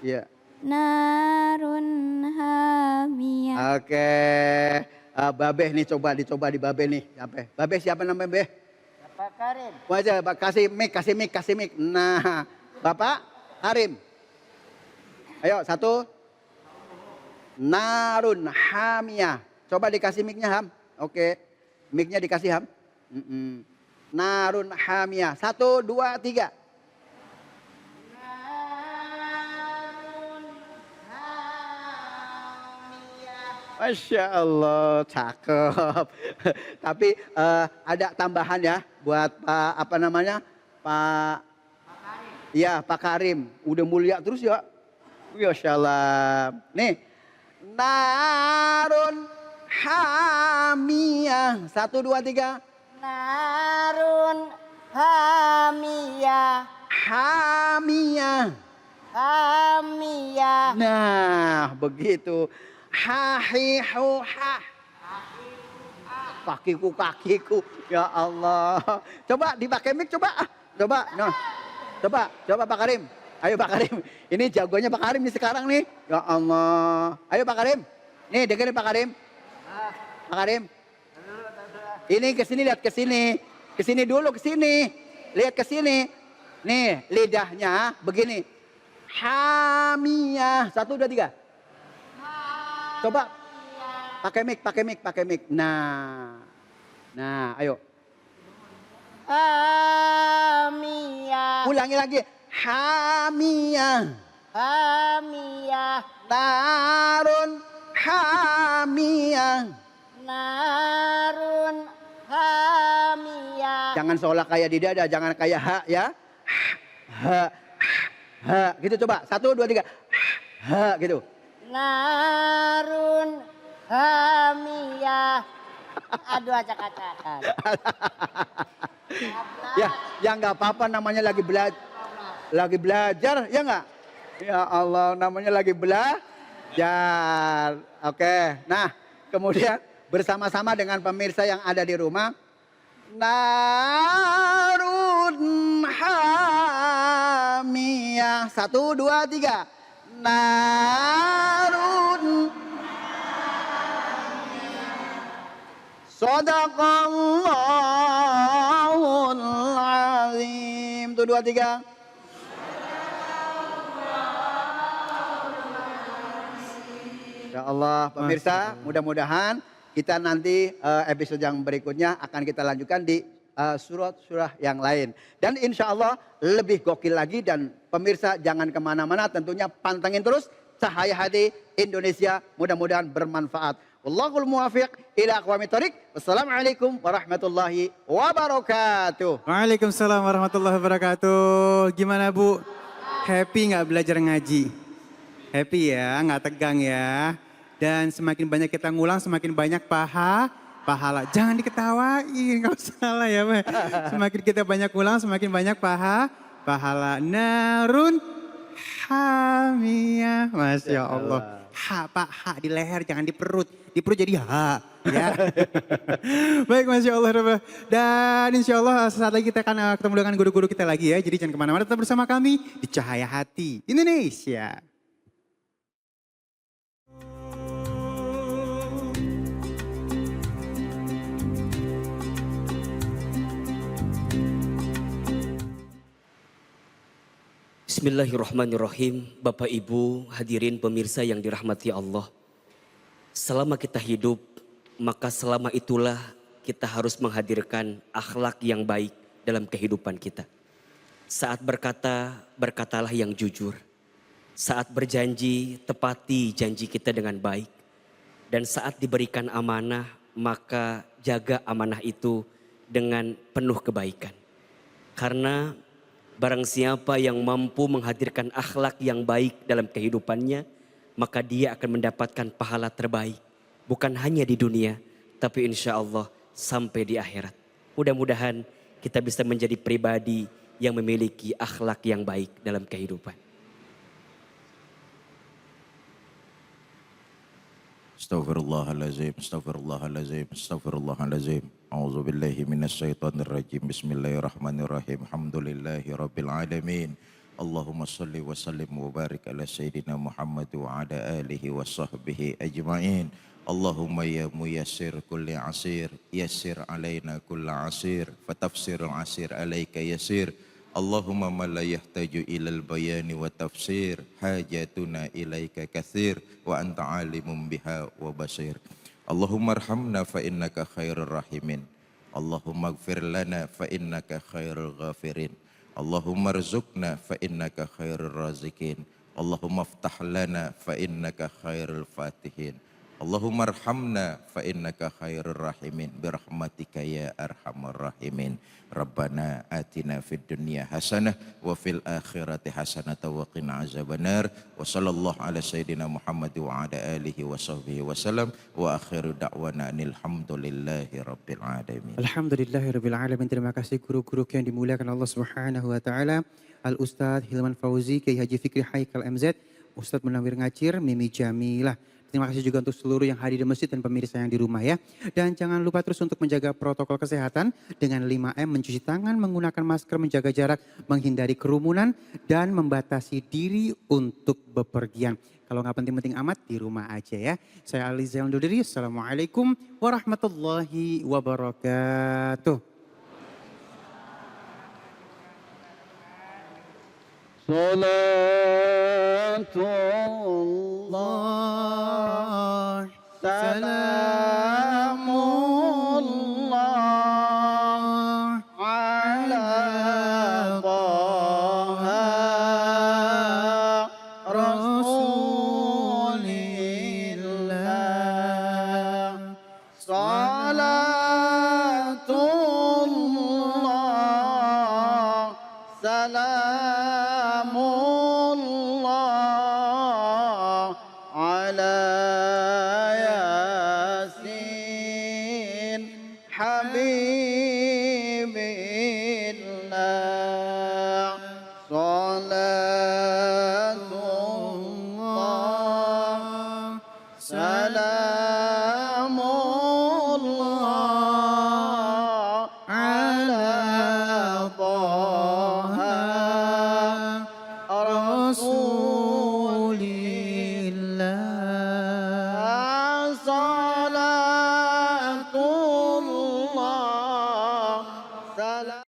Ya. Narun hamiyah. Oke. Babeh nih dicoba di Babeh nih. Babeh siapa namanya Babeh? Pak Karim. Wajah, kasih mic. Nah, Bapak Karim. Ayo 1. Narun hamiyah. Coba dikasih mic-nya Ham. Oke. Mic-nya dikasih Ham. Narun hamiyah. 1, 2, 3. Masya Allah, cakep. Tapi ada tambahan ya buat Pak apa namanya Pak. Iya Pak Karim. Udah mulia terus ya. Masya Allah. Nih, narun hamiyah. 1, 2, 3. Narun hamiyah. Hamiyah. Hamiyah. Nah, begitu. Hahihuha. Kakiku. Ya Allah. Coba dipakai mic coba. Coba. Nah. Coba Pak Karim. Ayo Pak Karim. Ini jagonya Pak Karim nih sekarang nih. Ya Allah. Ayo Pak Karim. Nih dengerin Pak Karim. Pak Karim. Ini kesini lihat kesini. Kesini dulu kesini. Lihat kesini. Nih lidahnya begini. Hamiyah. 1, 2, 3. Coba pakai mic. Nah, ayo. Hamiyah. Ulangi lagi. Hamiyah. Hamiyah. Narun hamiyah. Narun hamiyah. Jangan seolah kayak di dada, jangan kayak ha ya. Ha. Gitu coba. 1, 2, 3. Ha gitu. Narun hamiyah. Aduh acak-acakan. Ya nggak apa-apa namanya lagi belajar ya nggak? Ya Allah namanya lagi belajar. Oke. Nah kemudian bersama-sama dengan pemirsa yang ada di rumah. Narun hamiyah. 1, 2, 3. Narun Sadaqallahul azim. 1, 2, 3. Ya Allah pemirsa mudah-mudahan kita nanti episode yang berikutnya akan kita lanjutkan di surah-surah yang lain. Dan insya Allah lebih gokil lagi dan pemirsa jangan kemana-mana tentunya pantengin terus Cahaya Hati Indonesia mudah-mudahan bermanfaat. Wallahul muwafiq ila aqwamit thoriq. Wassalamualaikum warahmatullahi wabarakatuh. Waalaikumsalam warahmatullahi wabarakatuh. Gimana Bu? Happy nggak belajar ngaji? Happy ya, nggak tegang ya. Dan semakin banyak kita ngulang semakin banyak pahala. Jangan diketawain, nggak usah lah ya. Semakin kita banyak ulang, semakin banyak pahala. Narun hamiyah. Masya Allah. Ha di leher, jangan di perut. Di perut jadi ha. Ya. Baik, Masya Allah. Dan insya Allah sesaat lagi kita akan ketemu dengan guru-guru kita lagi ya. Jadi jangan kemana-mana, tetap bersama kami di Cahaya Hati Indonesia. Bismillahirrahmanirrahim. Bapak Ibu hadirin pemirsa yang dirahmati Allah. Selama kita hidup, maka selama itulah kita harus menghadirkan akhlak yang baik dalam kehidupan kita. Saat berkata, berkatalah yang jujur. Saat berjanji, tepati janji kita dengan baik. Dan saat diberikan amanah, maka jaga amanah itu dengan penuh kebaikan. Karena barang siapa yang mampu menghadirkan akhlak yang baik dalam kehidupannya, maka dia akan mendapatkan pahala terbaik. Bukan hanya di dunia, tapi insya Allah sampai di akhirat. Mudah-mudahan kita bisa menjadi pribadi yang memiliki akhlak yang baik dalam kehidupan. Astaghfirullahalazim, astaghfirullahalazim, astaghfirullahalazim. A'udzu billahi minasyaitonir rajim. Bismillahirrahmanirrahim. Alhamdulillahi rabbil alamin. Allahumma salli wa sallim wa barik ala sayyidina Muhammad wa ala alihi wa sahbihi ajma'in. Allahumma ya muyassir kulli asir, yassir alaina kulla asir, fatafsirul asir alaika yasir. Allahumma ma la yahtaju ilal bayani wa tafsir, hajatuna ilaika kathir, wa anta alimun biha wa basir. Allahumma arhamna fa innaka khairur rahimin. Allahumma gfir lana fa innaka khairul ghafirin. Allahumma rizukna fa innaka khairul razikin. Allahumma aftah lana fa innaka khairul fatihin. Allahumma arhamna fa innaka khairur rahimin birahmatika ya arhamar rahimin. Rabbana atina fid dunya hasanah wa fil akhirati hasanah wa qina azabannar. Wa sallallahu ala sayyidina Muhammad wa ala alihi wa sahbihi wasallam. Wa akhiru da'wana alhamdulillahi rabbil alamin. Alhamdulillahirabbil alamin. Terima kasih guru-guru yang dimuliakan Allah Subhanahu wa taala. Al Ustadz Hilman Fauzi, Kiai Haji Fikri Haikal MZ, Ustadz Munawir Ngacir, Mimi Jamilah. Terima kasih juga untuk seluruh yang hadir di masjid dan pemirsa yang di rumah ya. Dan jangan lupa terus untuk menjaga protokol kesehatan dengan 5M, mencuci tangan, menggunakan masker, menjaga jarak, menghindari kerumunan, dan membatasi diri untuk bepergian. Kalau nggak penting-penting amat, di rumah aja ya. Saya Ali Zainal Dudiri, Assalamualaikum warahmatullahi wabarakatuh. Salatullah, salamullah ala Taha Rasulillah. Salatullah, salamullah ala Yasin Habibillah. Salatullah, salamullah